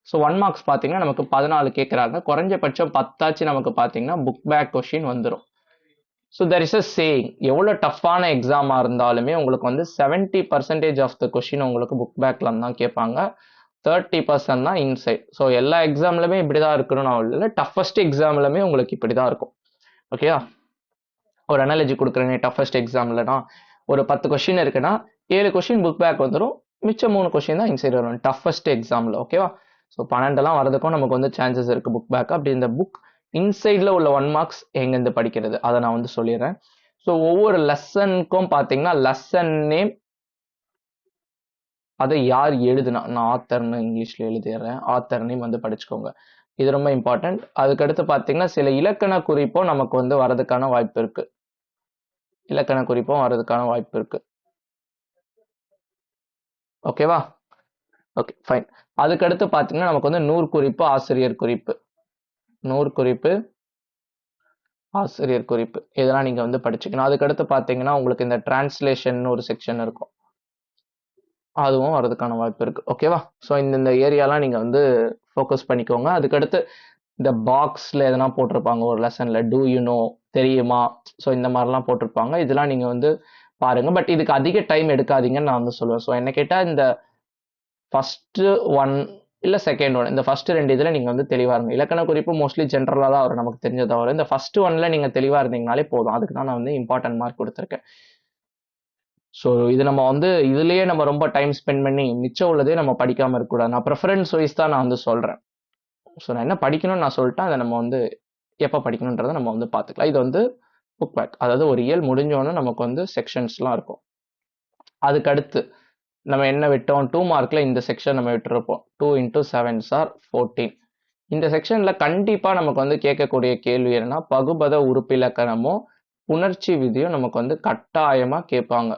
ஸோ 1 மார்க்ஸ் பார்த்தீங்கன்னா நமக்கு 14 கேட்குறாங்க. குறைஞ்சபட்சம் 10ஆச்சு நமக்கு பார்த்தீங்கன்னா புக் பேக் கொஷின் வந்துடும். So there is a saying, எவ்வளோ டஃப்பான எக்ஸாமாக இருந்தாலுமே உங்களுக்கு வந்து 70% ஆஃப் த கொஷின் உங்களுக்கு புக் பேக்ல தான் கேட்பாங்க. 30% தான் இன்சைட். ஸோ எல்லா எக்ஸாம்லுமே இப்படி தான் இருக்கணும்னு இல்லை, டஃபஸ்ட் எக்ஸாம்லுமே உங்களுக்கு இப்படி தான் இருக்கும். ஓகேவா? ஒரு அனாலஜி கொடுக்குறேன். டஃபஸ்ட் எக்ஸாம்லனா ஒரு 10 கொஷின் இருக்குன்னா 7 கொஷின் புக் பேக் வந்துடும், மிச்சம் 3 கொஷின் தான் இன்சைட் வரும் டஃபஸ்ட் எக்ஸாமில். ஓகேவா? ஸோ 12 வரதுக்கும் நமக்கு வந்து சான்சஸ் இருக்குது புக் பேக். அப்படி இந்த புக் இன்சைடில் உள்ள 1 மார்க்ஸ் எங்கேருந்து படிக்கிறது அதை நான் வந்து சொல்லிடுறேன். ஸோ ஒவ்வொரு லெசனுக்கும் பார்த்தீங்கன்னா லெசன் நேம், அதை யார் எழுதுனா, நான் ஆத்தர்னு இங்கிலீஷில் எழுதிடுறேன், ஆத்தர் நேம் வந்து படிச்சுக்கோங்க, இது ரொம்ப இம்பார்ட்டன்ட். அதுக்கடுத்து பார்த்தீங்கன்னா சில இலக்கண குறிப்பும் நமக்கு வந்து வரதுக்கான வாய்ப்பு இருக்கு. இலக்கண குறிப்பும் வரதுக்கான வாய்ப்பு இருக்கு. ஓகேவா? Okay fine. அதுக்கடுத்து பார்த்தீங்கன்னா நமக்கு வந்து நூற்குறிப்பு, ஆசிரியர் குறிப்பு, நூற்குறிப்பு, ஆசிரியர் குறிப்பு, இதெல்லாம் நீங்கள் வந்து படிச்சுக்கணும். அதுக்கடுத்து பார்த்தீங்கன்னா உங்களுக்கு இந்த டிரான்ஸ்லேஷன் ஒரு செக்ஷன் இருக்கும், அதுவும் வரதுக்கான வாய்ப்பு இருக்கு. ஓகேவா? ஸோ இந்த ஏரியாலாம் நீங்கள் வந்து ஃபோக்கஸ் பண்ணிக்கோங்க. அதுக்கடுத்து இந்த பாக்ஸில் எதனா போட்டிருப்பாங்க ஒரு லெசனில், டூ யூ நோ, தெரியுமா, ஸோ இந்த மாதிரிலாம் போட்டிருப்பாங்க, இதெல்லாம் நீங்கள் வந்து பாருங்க. பட் இதுக்கு அதிக டைம் எடுக்காதீங்கன்னு நான் வந்து சொல்லுவேன். ஸோ என்ன கேட்டால் இந்த ஃபஸ்ட்டு 1 இல்லை செகண்ட் 1, இந்த ஃபஸ்ட்டு 2 இதில் நீங்கள் வந்து தெளிவாக இருங்க. இலக்கண குறிப்பு மோஸ்ட்லி ஜென்ரலாக தான் வரும், நமக்கு தெரிஞ்சதாக வரும். இந்த ஃபஸ்ட்டு 1ல் நீங்கள் தெளிவாக இருந்தீங்கனாலே போதும். அதுக்கு தான் நான் வந்து இம்பார்ட்டன்ட் மார்க் கொடுத்துருக்கேன். ஸோ இது நம்ம வந்து இதுலேயே நம்ம ரொம்ப டைம் ஸ்பெண்ட் பண்ணி மிச்சம் உள்ளதே நம்ம படிக்காமல் இருக்கக்கூடாது. நான் ப்ரிஃபரன்ஸ் வைஸ் தான் நான் வந்து சொல்கிறேன். ஸோ நான் என்ன படிக்கணும்னு நான் சொல்லிட்டேன், அதை நம்ம வந்து எப்போ படிக்கணுன்றதை நம்ம வந்து பார்த்துக்கலாம். இது வந்து புக் பேக், அதாவது ஒரு இயல் முடிஞ்சோன்னு நமக்கு வந்து செக்ஷன்ஸ்லாம் இருக்கும். அதுக்கடுத்து நம்ம என்ன விட்டோம், 2 மார்க்கில் இந்த செக்ஷன் நம்ம விட்டுருப்போம். 2 × 7 = 14. இந்த செக்ஷனில் கண்டிப்பாக நமக்கு வந்து கேட்கக்கூடிய கேள்வி என்னன்னா, பகுபத உறுப்பிலக்கணமும் புணர்ச்சி விதியும் நமக்கு வந்து கட்டாயமாக கேட்பாங்க.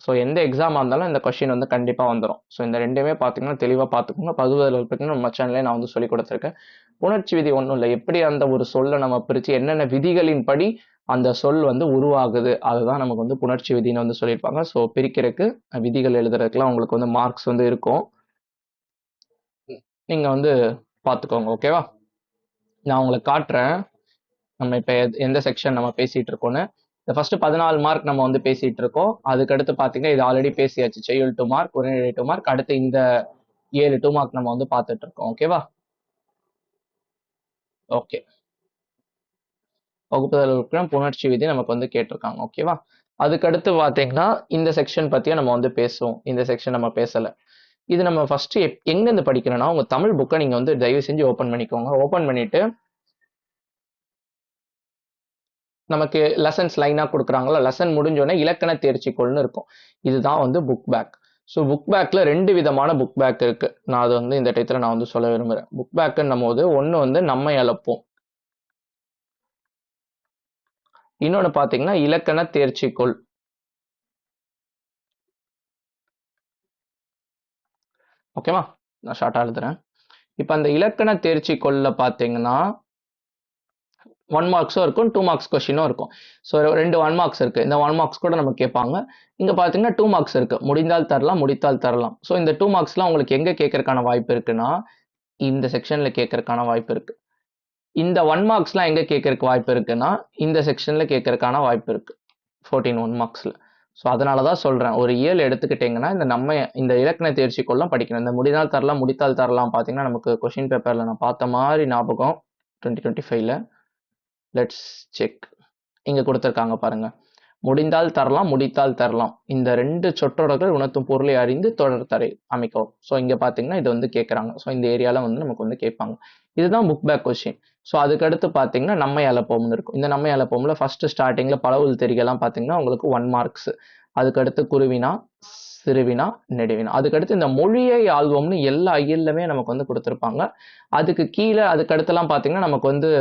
ஸோ எந்த எக்ஸாமாக இருந்தாலும் இந்த கொஷின் வந்து கண்டிப்பாக வந்துடும். ஸோ இந்த ரெண்டுமே பார்த்தீங்கன்னா தெளிவாக பார்த்துக்கோங்க. பகுபத உறுப்பிலக்கணம் நம்ம சேனல்லே நான் வந்து சொல்லி கொடுத்துருக்கேன். புணர்ச்சி விதி ஒன்றும் இல்லை, எப்படி அந்த ஒரு சொல்லை நம்ம பிரித்து என்னென்ன விதிகளின் படி அந்த சொல் வந்து உருவாகுது, அதுதான் நமக்கு வந்து புணர்ச்சி விதின்னு வந்து சொல்லியிருப்பாங்க. ஸோ பிரிக்கிறதுக்கு விதிகள் எழுதுறதுக்குலாம் உங்களுக்கு வந்து மார்க்ஸ் வந்து இருக்கும், நீங்கள் வந்து பார்த்துக்கோங்க. ஓகேவா? நான் உங்களுக்கு காட்டுறேன் நம்ம இப்போ எந்த செக்ஷன் நம்ம பேசிகிட்டு இருக்கோன்னு. இந்த ஃபர்ஸ்ட் 14 மார்க் நம்ம வந்து பேசிகிட்டு இருக்கோம். அதுக்கடுத்து பார்த்தீங்கன்னா இது ஆல்ரெடி பேசியாச்சு, செய்யுள் 2 மார்க், உரைநடை 2 மார்க், அடுத்து இந்த 7 2 மார்க் நம்ம வந்து பார்த்துட்டு இருக்கோம். ஓகேவா? ஓகே, வகுப்புதல் உறுப்பினர் புணர்ச்சி விதி நமக்கு வந்து கேட்டிருக்காங்க. ஓகேவா? அதுக்கடுத்து பார்த்தீங்கன்னா இந்த செக்ஷன் பற்றியும் நம்ம வந்து பேசுவோம். இந்த செக்ஷன் நம்ம பேசலை. இது நம்ம ஃபர்ஸ்ட் எங்கேருந்து படிக்கணும்னா, உங்கள் தமிழ் புக்கை நீங்கள் வந்து தயவு செஞ்சு ஓப்பன் பண்ணிக்கோங்க. ஓப்பன் பண்ணிட்டு நமக்கு லெசன்ஸ் லைனாக கொடுக்குறாங்களா, லெசன் முடிஞ்சோடனே இலக்கண தேர்ச்சிக்கோள்னு இருக்கும், இதுதான் வந்து புக் பேக். ஸோ புக் பேக்கில் 2 விதமான புக் பேக் இருக்குது. நான் அது வந்து இந்த டயத்தில் நான் வந்து சொல்ல விரும்புகிறேன். புக் பேக்குன்னும் போது ஒன்று வந்து நம்மை அழைப்போம், இன்னொன்று பார்த்தீங்கன்னா இலக்கண தேர்ச்சிக்கோள். ஓகேவா? நான் ஷார்ட்டாக எழுதுறேன். இப்போ அந்த இலக்கண தேர்ச்சிக்கோளில் பார்த்தீங்கன்னா 1 மார்க்ஸும் இருக்கும், 2 மார்க்ஸ் கொஷினும் இருக்கும். ஸோ 2 1 மார்க்ஸ் இருக்குது. இந்த 1 மார்க்ஸ் கூட நம்ம கேட்பாங்க. இங்கே பார்த்தீங்கன்னா 2 மார்க்ஸ் இருக்குது, முடிந்தால் தரலாம், முடித்தால் தரலாம். ஸோ இந்த 2 மார்க்ஸ்லாம் உங்களுக்கு எங்கே கேட்கறதுக்கான வாய்ப்பு இருக்குன்னா, இந்த செக்ஷனில் கேட்கறதுக்கான வாய்ப்பு இருக்குது. இந்த 1 மார்க்ஸ்லாம் எங்கே கேட்கறதுக்கு வாய்ப்பு இருக்குன்னா, இந்த செக்ஷனில் கேட்கறதுக்கான வாய்ப்பு இருக்குது, 14 1 மார்க்ஸில். ஸோ அதனால தான் சொல்கிறேன், ஒரு இயல் எடுத்துக்கிட்டிங்கன்னா இந்த இலக்கண தேர்ச்சிக்குள்ள படிக்கணும். இந்த முடிந்தால் தரலாம், முடித்தால் தரலாம் பார்த்தீங்கன்னா நமக்கு கொஷின் பேப்பரில் நான் பார்த்த மாதிரி ஞாபகம் 2025ல். Let's check. இங்கே கொடுத்துருக்காங்க பாருங்க, முடிந்தால் தரலாம், முடித்தால் தரலாம், இந்த 2 சொற்றொடர்கள் உணர்த்தும் பொருளை அறிந்து தொடர் தரை அமைக்கவும். ஸோ இங்கே பார்த்தீங்கன்னா இது வந்து கேட்குறாங்க. ஸோ இந்த ஏரியாவில் வந்து நமக்கு வந்து கேட்பாங்க. இதுதான் புக் பேக் கொஸ்டின். ஸோ அதுக்கடுத்து பார்த்தீங்கன்னா நம்மை அழைப்போம்னு இருக்கும். இந்த நம்மை அழைப்போம்ல ஃபர்ஸ்ட் ஸ்டார்டிங்கில் பலவுள் தெரிகலாம் பார்த்தீங்கன்னா உங்களுக்கு 1 மார்க்ஸ். அதுக்கடுத்து குருவினா, சிறுவினா, நெடுவினா. அதுக்கடுத்து இந்த மொழியை ஆள்வோம்னு எல்லா ஐயல்லுமே நமக்கு வந்து கொடுத்துருப்பாங்க. அதுக்கு கீழே அதுக்கடுத்துலாம் பார்த்தீங்கன்னா நமக்கு வந்து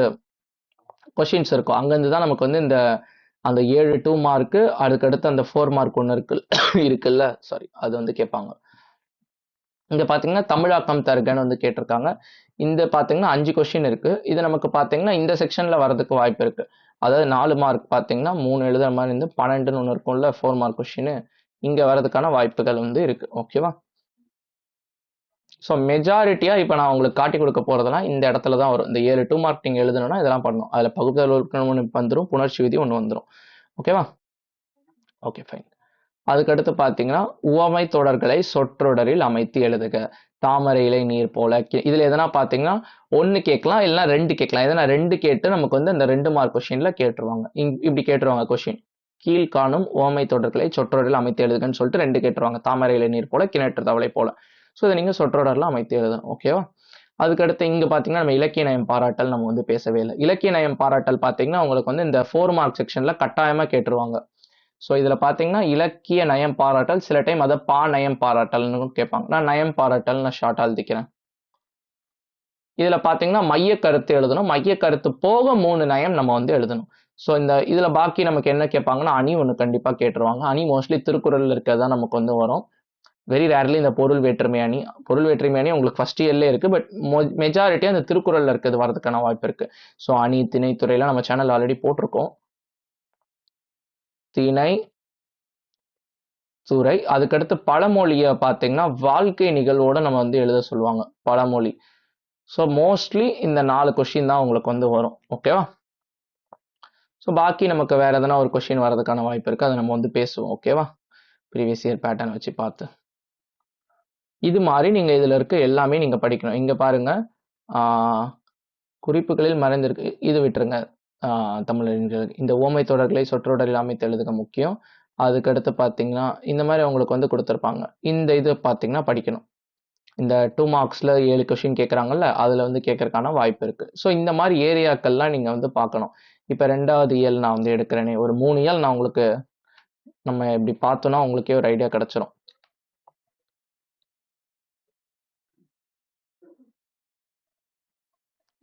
கொஷின்ஸ் இருக்கும். அங்கேருந்து தான் நமக்கு வந்து இந்த அந்த 7 2 மார்க்கு, அதுக்கடுத்து அந்த 4 மார்க் ஒன்று இருக்குல்ல, சாரி, அது வந்து கேட்பாங்க. இங்கே பார்த்தீங்கன்னா தமிழாக்கம் தருகன்னு வந்து கேட்டிருக்காங்க. இந்த பார்த்தீங்கன்னா 5 கொஷின் இருக்குது. இது நமக்கு பார்த்தீங்கன்னா இந்த செக்ஷனில் வரதுக்கு வாய்ப்பு இருக்குது. அதாவது 4 மார்க் பார்த்தீங்கன்னா 3 எழுதுற மாதிரி இருந்து 12ன்னு ஒன்று இருக்கும்ல, 4 மார்க் கொஷின் இங்கே வரதுக்கான வாய்ப்புகள் வந்து இருக்குது. ஓகேவா? ஸோ மெஜாரிட்டியாக இப்போ நான் உங்களுக்கு காட்டி கொடுக்க போகிறதெல்லாம் இந்த இடத்துல தான் வரும். இந்த 7 2 மார்க் நீங்கள் எழுதணும்னா இதெல்லாம் பண்ணணும். அதில் பகுத்தல் ஒன்று வந்துடும், புணர்ச்சி விதி ஒன்று வந்துடும். ஓகேவா? Okay fine. அதுக்கடுத்து பார்த்தீங்கன்னா உவமை தொடர்களை சொற்றொடரில் அமைத்து எழுதுக. தாமரை இலை நீர் போல. இதில் எதனா பார்த்தீங்கன்னா 1 கேட்கலாம், இல்லைனா 2 கேட்கலாம். எதனா 2 கேட்டு நமக்கு வந்து அந்த 2 மார்க் கொஸ்டினில் கேட்டுருவாங்க. இப்படி கேட்டுருவாங்க கொஸ்டின். கீழ்காணும் உவமை தொடர்களை சொற்றொடரில் அமைத்து எழுதுகன்னு சொல்லிட்டு 2 கேட்டுருவாங்க. தாமரை இலை நீர் போல, கிணற்று தவளை போல. ஸோ இதை நீங்கள் சொற்றொடரில் அமைத்து எழுதணும். ஓகேவா? அதுக்கடுத்து இங்கே பார்த்தீங்கன்னா நம்ம இலக்கிய நயம் பாராட்டல் நம்ம வந்து பேசவே இல்லை. இலக்கிய நயம் பாராட்டல் பார்த்தீங்கன்னா உங்களுக்கு வந்து இந்த 4 மார்க் செக்ஷனில் கட்டாயமாக கேட்டுருவாங்க. ஸோ இதில் பார்த்தீங்கன்னா இலக்கிய நயம் பாராட்டல், சில டைம் அதை நயம் பாராட்டல்னு கேட்பாங்க. நான் நயம் பாராட்டல் நான் ஷார்ட்டாக எழுதிக்கிறேன். இதில் பார்த்தீங்கன்னா மைய கருத்து எழுதணும். மைய கருத்து போக 3 நயம் நம்ம வந்து எழுதணும். ஸோ இந்த இதில் பாக்கி நமக்கு என்ன கேட்பாங்கன்னா அணி ஒன்று கண்டிப்பாக கேட்டுருவாங்க. அணி மோஸ்ட்லி திருக்குறளில் இருக்கிறது தான் நமக்கு வந்து வரும். வெரி ரேர்லி இந்த பொருள் வேற்றுமை அணி. பொருள் வேற்றுமை அணி உங்களுக்கு ஃபர்ஸ்ட் இயர்லேயே இருக்குது. பட் மெஜாரிட்டியாக அந்த திருக்குறளில் இருக்கிறது வரதுக்கான வாய்ப்பு இருக்குது. ஸோ அணி திணைத்துறையெல்லாம் நம்ம சேனல் ஆல்ரெடி போட்டிருக்கோம். திணை துறை. அதுக்கடுத்து பழமொழியை பார்த்தீங்கன்னா வாழ்க்கை நிகழ்வோட நம்ம வந்து எழுத சொல்லுவாங்க பழமொழி. ஸோ மோஸ்ட்லி இந்த 4 கொஸ்டின் தான் உங்களுக்கு வந்து வரும். ஓகேவா? ஸோ பாக்கி நமக்கு வேற எதனா ஒரு கொஸ்டின் வரதுக்கான வாய்ப்பு இருக்குது. அதை நம்ம வந்து பேசுவோம். ஓகேவா? ப்ரீவியஸ் இயர் பேட்டர்ன் வச்சு பார்த்து இது மாதிரி நீங்கள் இதில் இருக்க எல்லாமே நீங்கள் படிக்கணும். இங்கே பாருங்க, குறிப்புகளில் மறைந்திருக்கு, இது விட்டுருங்க. தமிழறிஞர்கள் இந்த ஓமை தொடர்களை சொற்றொடரில் அமைத்து எழுதுக முக்கியம். அதுக்கடுத்து பார்த்தீங்கன்னா இந்த மாதிரி அவங்களுக்கு வந்து கொடுத்துருப்பாங்க. இந்த இது பார்த்தீங்கன்னா படிக்கணும். இந்த 2 மார்க்ஸில் 7 கொஷின் கேட்குறாங்கல்ல, அதில் வந்து கேட்கறதுக்கான வாய்ப்பு இருக்குது. ஸோ இந்த மாதிரி ஏரியாக்கள்லாம் நீங்கள் வந்து பார்க்கணும். இப்போ 2வது இயல் நான் வந்து எடுக்கிறேனே, ஒரு 3 இயல் நான் உங்களுக்கு நம்ம இப்படி பார்த்தோன்னா உங்களுக்கே ஒரு ஐடியா கிடச்சிரும்.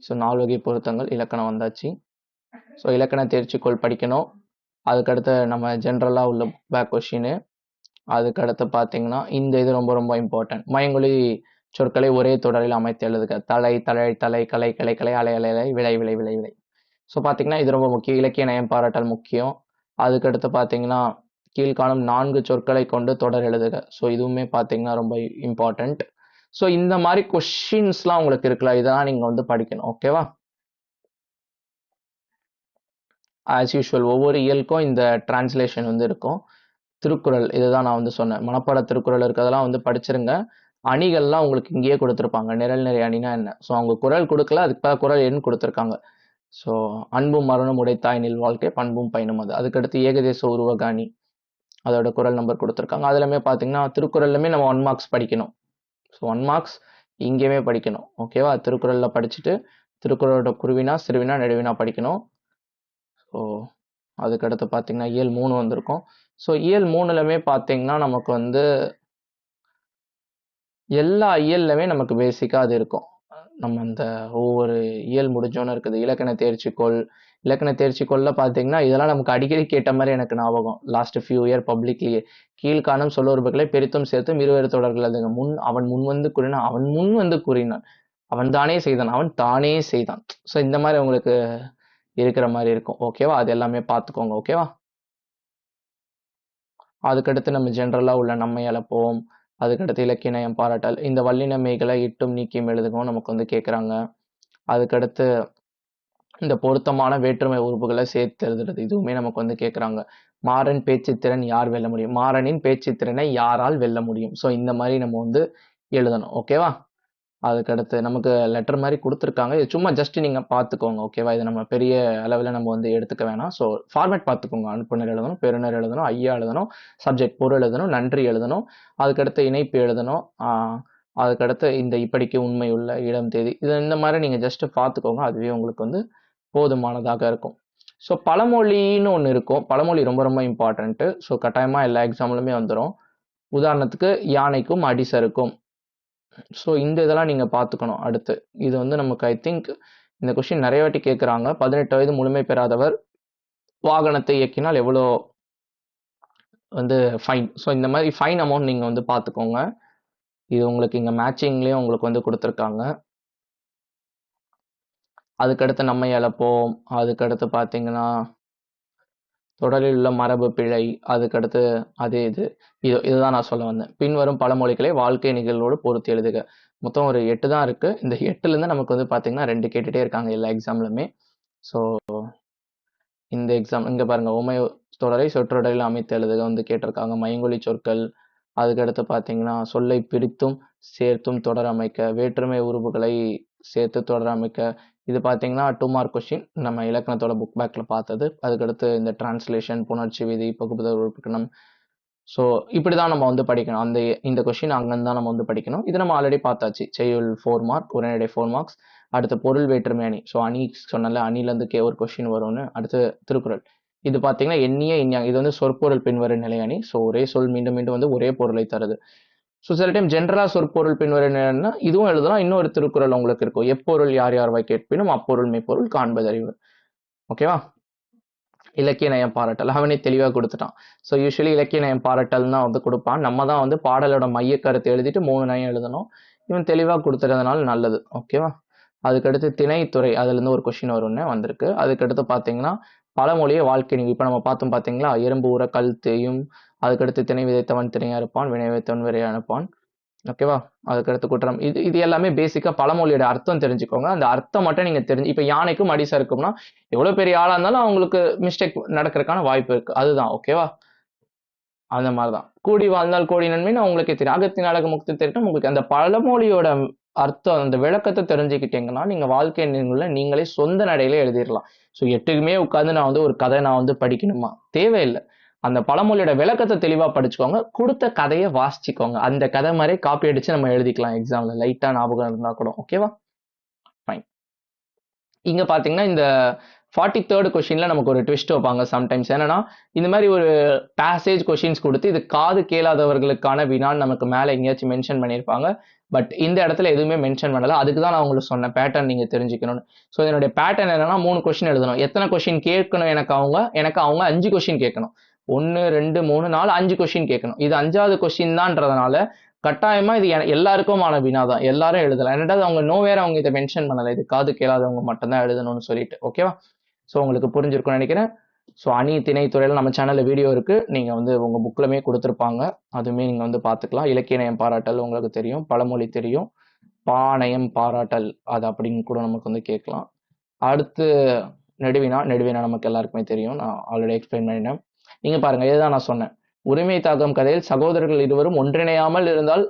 ஸோ 4 வகை பொருத்தங்கள் இலக்கணம் வந்தாச்சு. ஸோ இலக்கண தேர்ச்சிக்கோள் படிக்கணும். அதுக்கடுத்து நம்ம ஜென்ரலாக உள்ள பேக் கொஷின். அதுக்கடுத்து பார்த்தீங்கன்னா இந்த இது ரொம்ப ரொம்ப இம்பார்ட்டன்ட். மயங்கொலி சொற்களை ஒரே தொடரில் அமைத்து எழுதுக. தலை தலை தலை கலை கலை கலை அலை அலை அலை விளை விளை விளை விளை. ஸோ பார்த்தீங்கன்னா இது ரொம்ப முக்கியம். இலக்கிய நயம் பாராட்டல் முக்கியம். அதுக்கடுத்து பார்த்தீங்கன்னா கீழ்காணும் 4 சொற்களை கொண்டு தொடர் எழுதுக. ஸோ இதுவுமே பார்த்தீங்கன்னா ரொம்ப இம்பார்ட்டன்ட். ஸோ இந்த மாதிரி கொஷின்ஸ்லாம் உங்களுக்கு இருக்குல்ல, இதெல்லாம் நீங்கள் வந்து படிக்கணும். ஓகேவா? ஆஸ் யூஷுவல் ஒவ்வொரு இயலுக்கும் இந்த டிரான்ஸ்லேஷன் வந்து இருக்கும். திருக்குறள் இதுதான் நான் வந்து சொன்னேன். மனப்பாட திருக்குறள் இருக்கிறதெல்லாம் வந்து படிச்சிருங்க. அணிகள்லாம் உங்களுக்கு இங்கேயே கொடுத்துருப்பாங்க. நிரல் நிறை அணினா என்ன? ஸோ அவங்க குறள் கொடுக்கல, அதுக்கு குறள் எண் கொடுத்துருக்காங்க. ஸோ அன்பும் மரணம் உடைத்தாய் நில் வாழ்க்கை பண்பும் பயனும் அது. அதுக்கடுத்து ஏகதேச உருவக அணி, அதோட குறள் நம்பர் கொடுத்துருக்காங்க. அதுலமே பார்த்தீங்கன்னா திருக்குறள்லுமே நம்ம 1 மார்க்ஸ் படிக்கணும். ஸோ 1 மார்க்ஸ் இங்கேயுமே படிக்கணும். ஓகேவா? திருக்குறளில் படிச்சுட்டு திருக்குறளோட குருவினா சிறுவினா நெடுவினா படிக்கணும். ஸோ அதுக்கடுத்து பார்த்தீங்கன்னா இயல் 3 வந்திருக்கும். ஸோ இயல் 3லுமே பார்த்தீங்கன்னா நமக்கு வந்து எல்லா இயல்லுமே நமக்கு பேசிக்காக அது இருக்கும். நம்ம அந்த ஒவ்வொரு இயல் முடிஞ்சோன்னு இருக்குது. இலக்கண தேர்ச்சிக்கோள். இலக்கண தேர்ச்சிக்கோளில் பார்த்தீங்கன்னா இதெல்லாம் நமக்கு அடிக்கடி கேட்ட மாதிரி எனக்கு ஞாபகம். லாஸ்ட் ஃபியூ இயர் பப்ளிக்லேயே கீழ்காணும் சொல்லுறுப்புகளை பெரித்தும் சேர்த்தும் இருவேறு தொடர்கள் அதுங்க. அவன் முன் வந்து கூறினான், அவன் முன் வந்து கூறினான், அவன் தானே செய்தான், அவன் தானே செய்தான். ஸோ இந்த மாதிரி உங்களுக்கு இருக்கிற மாதிரி இருக்கும். ஓகேவா? அது எல்லாமே பார்த்துக்கோங்க. ஓகேவா? அதுக்கடுத்து நம்ம ஜென்ரலாக உள்ள நம்மை அழைப்போம். அதுக்கடுத்து இலக்கிய நயம் பாராட்டல். இந்த வல்லினமைகளை இட்டும் நீக்கியும் எழுதுகவும் நமக்கு வந்து கேட்குறாங்க. அதுக்கடுத்து இந்த பொருத்தமான வேற்றுமை உறுப்புகளை சேர்த்து எழுதுறது, இதுவுமே நமக்கு வந்து கேட்குறாங்க. மாறன் பேச்சுத்திறன் யார் வெல்ல முடியும்? மாறனின் பேச்சுத்திறனை யாரால் வெல்ல முடியும்? ஸோ இந்த மாதிரி நம்ம வந்து எழுதணும். ஓகேவா? அதுக்கடுத்து நமக்கு லெட்டர் மாதிரி கொடுத்துருக்காங்க. இது சும்மா ஜஸ்ட் நீங்கள் பார்த்துக்கோங்க. ஓகேவா? இது நம்ம பெரிய அளவில் நம்ம வந்து எடுத்துக்க வேணாம். ஸோ ஃபார்மேட் பார்த்துக்கோங்க. அனுப்புனர் எழுதணும், பெறுநர் எழுதணும், ஐயா எழுதணும், சப்ஜெக்ட் பொருள் எழுதணும், நன்றி எழுதணும், அதுக்கடுத்து இணைப்பு எழுதணும், அதுக்கடுத்து இந்த இப்படிக்கு உண்மை உள்ள இடம் தேதி, இது இந்த மாதிரி நீங்கள் ஜஸ்ட் பார்த்துக்கோங்க. அதுவே உங்களுக்கு வந்து போதுமானதாக இருக்கும். ஸோ பழமொழின்னு ஒன்று இருக்கும். பழமொழி ரொம்ப ரொம்ப இம்பார்ட்டண்ட்டு. ஸோ கட்டாயமாக எல்லா எக்ஸாம்லுமே வந்துடும். உதாரணத்துக்கு யானைக்கும் அடிசருக்கும். ஸோ இந்த இதெல்லாம் நீங்கள் பார்த்துக்கணும். அடுத்து இது வந்து நமக்கு ஐ திங்க் இந்த கொஸ்டின் நிறைய வாட்டி கேட்குறாங்க. 18 வயது முழுமை பெறாதவர் வாகனத்தை இயக்கினால் எவ்வளோ வந்து ஃபைன். ஸோ இந்த மாதிரி ஃபைன் அமௌண்ட் நீங்கள் வந்து பார்த்துக்கோங்க. இது உங்களுக்கு இங்கே மேட்சிங்லேயும் உங்களுக்கு வந்து கொடுத்துருக்காங்க. அதுக்கடுத்து நம்மை அழைப்போம். அதுக்கடுத்து பார்த்தீங்கன்னா தொடரில் உள்ள மரபு பிழை. அதுக்கடுத்து அது இதுதான் நான் சொல்ல வந்தேன். பின்வரும் பழமொழிகளை வாழ்க்கை நிகழ்வோடு பொறுத்து எழுதுக. மொத்தம் ஒரு 8 தான் இருக்கு. இந்த 8லேருந்து நமக்கு வந்து பார்த்தீங்கன்னா 2 கேட்டுட்டே இருக்காங்க எல்லா எக்ஸாம்லுமே. ஸோ இந்த எக்ஸாம் இங்க பாருங்க, உமை தொடரை சொற்றொடரில் அமைத்து எழுதுக வந்து கேட்டிருக்காங்க. மையங்கொலி சொற்கள், அதுக்கடுத்து பார்த்தீங்கன்னா சொல்லை பிரித்தும் சேர்த்தும் தொடர் அமைக்க, வேற்றுமை உருபுகளை சேர்த்து தொடர் அமைக்க. இது பார்த்தீங்கன்னா 2 மார்க் கொஸ்டின் நம்ம இலக்கணத்தோட புக் பேக்ல பார்த்தது. அதுக்கடுத்து இந்த டிரான்ஸ்லேஷன், புணர்ச்சி விதி, பகுப்புதல் உறுப்பிக்கணும். ஸோ இப்படி தான் நம்ம வந்து படிக்கணும். இந்த கொஸ்டின் அங்கேருந்து தான் நம்ம வந்து படிக்கணும். இது நம்ம ஆல்ரெடி பார்த்தாச்சு. செய்யுள் 4 மார்க், உரைநடை 4 மார்க்ஸ். அடுத்து பொருள் வேற்றுமை அணி. ஸோ அணி சொன்னல, அணிலேருந்து ஒரு கொஸ்டின் வரும்னு. அடுத்து திருக்குறள். இது பார்த்தீங்கன்னா எண்ணிய இஞ்ஞாங். இது வந்து சொற்பொருள் பின்வரும் நிலை அணி. ஸோ ஒரே சொல் மீண்டும் மீண்டும் வந்து ஒரே பொருளை தருது. ஸோ சில டைம் ஜென்ரலாக சொற்பொருள் பின்வரும் நிலைன்னா இதுவும் எழுதலாம். இன்னொரு திருக்குறள் உங்களுக்கு இருக்கும். எப்பொருள் யார் யார்வாய் கேட்பினும் அப்பொருள் மெய்ப்பொருள் காண்பதறிவு. ஓகேவா? இலக்கிய நயம் பாராட்டல் அவனே தெளிவாக கொடுத்துட்டான். ஸோ யூஸ்வலி இலக்கிய நயம் பாராட்டல் தான் வந்து கொடுப்பான். நம்ம தான் வந்து பாடலோட மைய கருத்தை எழுதிட்டு 3 நயம் எழுதணும். இவன் தெளிவாக கொடுத்துறதுனால நல்லது. ஓகேவா? அதுக்கடுத்து திணைத்துறை, அதுலேருந்து ஒரு கொஸ்டின் வரும்னு வந்திருக்கு. அதுக்கடுத்து பார்த்தீங்கன்னா பழமொழியை வாழ்க்கை நீங்க இப்போ நம்ம பார்த்தோம் பார்த்தீங்களா, எறும்பு ஊற கல் தேயும். அதுக்கடுத்து திணை விதைத்தவன் திணையா இருப்பான், வினை விதைத்தவன் விரையா இருப்பான். ஓகேவா? அதுக்கடுத்து குற்றம். இது எல்லாமே பேசிக்கா பழமொழியோட அர்த்தம் தெரிஞ்சுக்கோங்க. அந்த அர்த்தம் மட்டும் நீங்க தெரிஞ்சு, இப்ப யானைக்கும் அடிசா இருக்கும்னா எவ்வளவு பெரிய ஆளா இருந்தாலும் அவங்களுக்கு மிஸ்டேக் நடக்கிறதுக்கான வாய்ப்பு இருக்கு. அதுதான். ஓகேவா? அந்த மாதிரிதான். கூடி வாழ்ந்தால் கோடி நன்மைன்னு உங்களுக்கே தெரியும். அகத்தின் அழகு முக்தி தெரியும். உங்களுக்கு அந்த பழமொழியோட அர்த்தம், அந்த விளக்கத்தை தெரிஞ்சுக்கிட்டீங்கன்னா நீங்க வாழ்க்கை நீங்களே சொந்த நடையில எழுதிடலாம். ஸோ 8க்குமே உட்காந்து நான் வந்து ஒரு கதை நான் வந்து படிக்கணுமா? தேவையில்லை. அந்த பழமொழியோட விளக்கத்தை தெளிவா படிச்சுக்கோங்க. கொடுத்த கதையை வாசிச்சுக்கோங்க. அந்த கதை மாதிரி காப்பி அடிச்சு நம்ம எழுதிக்கலாம் எக்ஸாம்ல. லைட்டா ஞாபகம் இருந்தா கூட. ஓகேவா? ஃபைன். இங்க பாத்தீங்கன்னா இந்த 43rd கொஸ்டின்ல நமக்கு ஒரு ட்விஸ்ட் வைப்பாங்க சம்டைம்ஸ். என்னன்னா இந்த மாதிரி ஒரு பேசேஜ் கொஸ்டின்ஸ் கொடுத்து இது காது கேளாதவர்களுக்கான வினான்னு நமக்கு மேல எங்கேயாச்சும் மென்ஷன் பண்ணியிருப்பாங்க. பட் இந்த இடத்துல எதுவுமே மென்ஷன் பண்ணல. அதுக்கு தான் நான் உங்களுக்கு சொன்ன பேட்டர்ன் நீங்க தெரிஞ்சுக்கணும்னு. ஸோ என்னுடைய பேட்டர்ன் என்னன்னா 3 கொஸ்டின் எழுதணும். எத்தனை கொஸ்டின் கேட்கணும் எனக்கு அவங்க 5 கொஸ்டின் கேட்கணும். 1 2 3 4 5 கொஸ்டின் கேட்கணும். இது 5வது கொஸ்டின் தான்றதுனால கட்டாயமா இது எல்லாருக்குமான வினா தான். எல்லாரும் எழுதலாம். ரெண்டாவது அவங்க நோவேர் அவங்க இதை மென்ஷன் பண்ணல. இது காது கேளாதவங்க மட்டும்தான் எழுதணும்னு சொல்லிட்டு. ஓகேவா? ஸோ உங்களுக்கு புரிஞ்சிருக்கும்னு நினைக்கிறேன். ஸோ அணி திணைத்துறையில் நம்ம சேனல்ல வீடியோ இருக்கு. நீங்க வந்து உங்க புக்லமே கொடுத்துருப்பாங்க. அதுவுமே நீங்க வந்து பார்த்துக்கலாம். இலக்கிய நயம் பாராட்டல் உங்களுக்கு தெரியும், பழமொழி தெரியும், பாநயம் பாராட்டல் அது அப்படின்னு கூட நமக்கு வந்து கேட்கலாம். அடுத்து நெடுவினா நமக்கு எல்லாருக்குமே தெரியும். நான் ஆல்ரெடி எக்ஸ்பிளைன் பண்ணிட்டேன். நீங்க பாருங்க, இதுதான் நான் சொன்னேன். உரிமை தாக்கம் கதையில் சகோதரர்கள் இருவரும் ஒன்றிணையாமல் இருந்தால்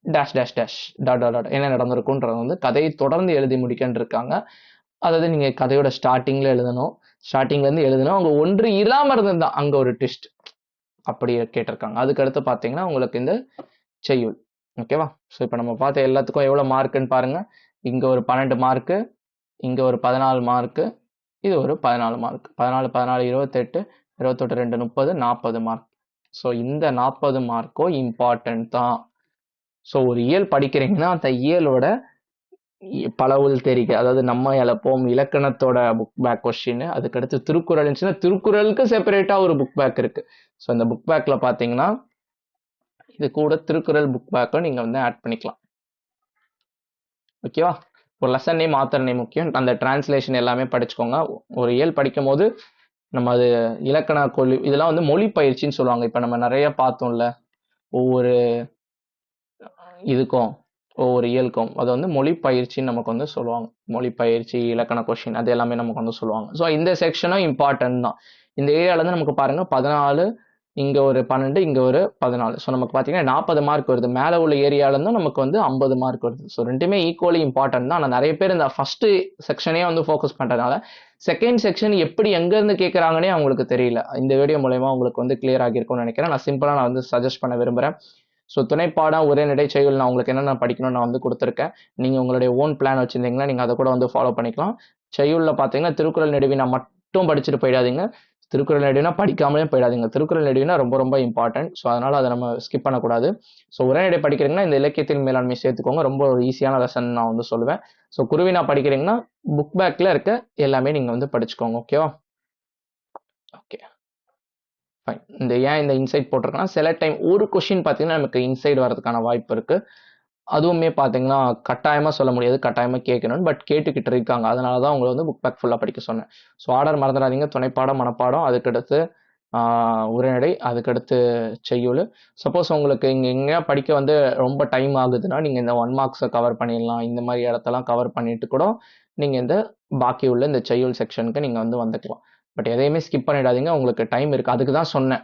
dash dash dash dot dot dot என்ன நடந்திருக்கும்ன்றது வந்து கதையை தொடர்ந்து எழுதி முடிக்கன்னு இருக்காங்க. அதாவது நீங்க கதையோட ஸ்டார்டிங்ல எழுதணும். ஸ்டார்டிங்ல இருந்து எழுதணும். அவங்க ஒன்று இல்லாம இருந்ததுதான் அங்க ஒரு ட்விஸ்ட். அப்படி கேட்டிருக்காங்க. அதுக்கு அடுத்து பாத்தீங்கன்னா உங்களுக்கு இந்த செய்யுள். ஓகேவா? ஸோ இப்போ நம்ம பார்த்த எல்லாத்துக்கும் எவ்வளவு மார்க்குன்னு பாருங்க. இங்க ஒரு 12 மார்க்கு, இங்க ஒரு 14 மார்க்கு, இது ஒரு 14 மார்க். 14 14 28 28 2 30 40 மார்க். ஸோ இந்த 40 மார்க்கும் இம்பார்ட்டன்ட் தான். ஸோ ஒரு இயல் படிக்கிறீங்கன்னா அந்த இயலோட பலவுள் தெரிக, அதாவது நம்ம இழப்போம் இலக்கணத்தோட புக் பேக் கொஸ்டின். அதுக்கடுத்து திருக்குறள் இருந்துச்சுன்னா திருக்குறளுக்கு செப்பரேட்டா ஒரு புக் பேக் இருக்கு. ஸோ இந்த புக் பேக்ல பாத்தீங்கன்னா இது கூட திருக்குறள் புக் பேக்கும் நீங்க வந்து ஆட் பண்ணிக்கலாம். ஓகேவா? ஒரு லெசன் நேம், ஆத்தர் நேம் முக்கியம். அந்த டிரான்ஸ்லேஷன் எல்லாமே படிச்சுக்கோங்க. ஒரு இயல் படிக்கும் போது நம்ம அது இலக்கண கொள்ளி இதெல்லாம் வந்து மொழி பயிற்சின்னு சொல்லுவாங்க. இப்ப நம்ம நிறைய பார்த்தோம்ல, ஒவ்வொரு இதுக்கும் ஒவ்வொரு இயலுக்கும் அதை வந்து மொழி பயிற்சின்னு நமக்கு வந்து சொல்லுவாங்க. மொழி பயிற்சி, இலக்கண கொஸ்டின் அது எல்லாமே நமக்கு வந்து சொல்லுவாங்க. ஸோ இந்த செக்ஷனும் இம்பார்ட்டன்ட் தான். இந்த ஏரியால இருந்து நமக்கு பாருங்க 14, இங்க ஒரு 12, இங்க ஒரு 14. ஸோ நமக்கு பாத்தீங்கன்னா 40 மார்க் வருது. மேல உள்ள ஏரியால இருந்தும் நமக்கு வந்து 50 மார்க் வருது. ஸோ ரெண்டுமே ஈக்குவலி இம்பார்ட்டன்ட் தான். ஆனால் நிறைய பேர் இந்த ஃபர்ஸ்ட் செக்ஷனே வந்து ஃபோக்கஸ் பண்றதுனால செகண்ட் செக்ஷன் எப்படி எங்க இருந்து கேட்கறாங்கன்னே அவங்களுக்கு தெரியல. இந்த வீடியோ மூலயமா உங்களுக்கு வந்து கிளியர் ஆகிருக்கும்னு நினைக்கிறேன். நான் சிம்பிளா நான் வந்து சஜஸ்ட் பண்ண விரும்புறேன். ஸோ துணைப்பாடம், உரைநடை, செய்யுள் நான் உங்களுக்கு என்னென்ன படிக்கணும்னு நான் வந்து கொடுத்துருக்கேன். நீங்கள் உங்களுடைய ஓன் பிளான் வச்சுருந்தீங்கன்னா நீங்கள் அதை கூட வந்து ஃபாலோ பண்ணிக்கலாம். செய்யுளில் பார்த்தீங்கன்னா திருக்குறள் நெடுவினா மட்டும் படிச்சுட்டு போயிடாதீங்க. திருக்குறள் நெடுவினா படிக்காமலே போயிடாதீங்க. திருக்குறள் நெடுவினா ரொம்ப ரொம்ப இம்பார்ட்டன்ட். ஸோ அதனால் அதை நம்ம ஸ்கிப் பண்ணக்கூடாது. ஸோ உரைநடை படிக்கிறீங்கன்னா இந்த இலக்கியத்தின் மேலாண்மை சேர்த்துக்கோங்க. ரொம்ப ஒரு ஈஸியான லெசன் நான் வந்து சொல்லுவேன். ஸோ குருவினா படிக்கிறீங்கன்னா புக் பேக்கில் இருக்க எல்லாமே நீங்கள் வந்து படிச்சுக்கோங்க. ஓகேவா? Okay fine. இந்த இன்சைட் போட்டிருக்கேன்னா சில டைம் ஒரு கொஸ்டின் பார்த்தீங்கன்னா நமக்கு இன்சைட் வரதுக்கான வாய்ப்பு இருக்கு. அதுவுமே பார்த்தீங்கன்னா கட்டாயமா சொல்ல முடியாது, கட்டாயமா கேட்கணும். பட் கேட்டுக்கிட்டு இருக்காங்க. அதனால தான் உங்களை வந்து புக் பேக் ஃபுல்லாக படிக்க சொன்னேன். ஸோ ஆர்டர் மறந்துடாதீங்க. துணைப்பாடம், மனப்பாடம், அதுக்கடுத்து உரைநடை, அதுக்கடுத்து செய்யுள். சப்போஸ் உங்களுக்கு இங்கே எங்கேயா படிக்க வந்து ரொம்ப டைம் ஆகுதுன்னா நீங்கள் இந்த 1 மார்க்ஸை கவர் பண்ணிடலாம். இந்த மாதிரி இடத்தெல்லாம் கவர் பண்ணிட்டு கூட நீங்கள் இந்த பாக்கி உள்ள இந்த செய்யுள் செக்ஷனுக்கு நீங்கள் வந்து வந்துக்கலாம். பட் எதையுமே ஸ்கிப் பண்ணிடாதீங்க, உங்களுக்கு டைம் இருக்குது. அதுக்கு தான் சொன்னேன்,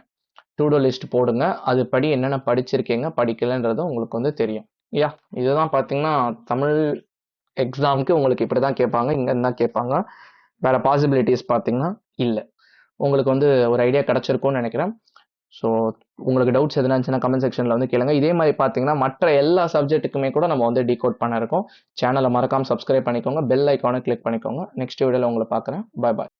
டு டூ லிஸ்ட் போடுங்க, அது படி என்னென்ன படிச்சிருக்கீங்க படிக்கலைன்றது உங்களுக்கு வந்து தெரியும். இதுதான் பார்த்தீங்கன்னா தமிழ் எக்ஸாமுக்கு உங்களுக்கு இப்படி தான் கேட்பாங்க, இங்கேருந்து தான் கேட்பாங்க. வேறு பாசிபிலிட்டிஸ் பார்த்தீங்கன்னா இல்லை. உங்களுக்கு வந்து ஒரு ஐடியா கிடச்சிருக்கும்னு நினைக்கிறேன். ஸோ உங்களுக்கு டவுட்ஸ் எதுனா இருந்துச்சுன்னா கமெண்ட் செக்ஷனில் வந்து கேளுங்க. இதே மாதிரி பார்த்தீங்கன்னா மற்ற எல்லா சப்ஜெக்ட்டுக்குமே கூட நம்ம வந்து டீகோட் பண்ண இருக்கோம். சேனலை மறக்காமல் சப்ஸ்கிரைப் பண்ணிக்கோங்க, பெல் ஐக்கானை கிளிக் பண்ணிக்கோங்க. நெக்ஸ்ட் வீடியோவில் உங்களை பார்க்குறேன். பாய் பாய்.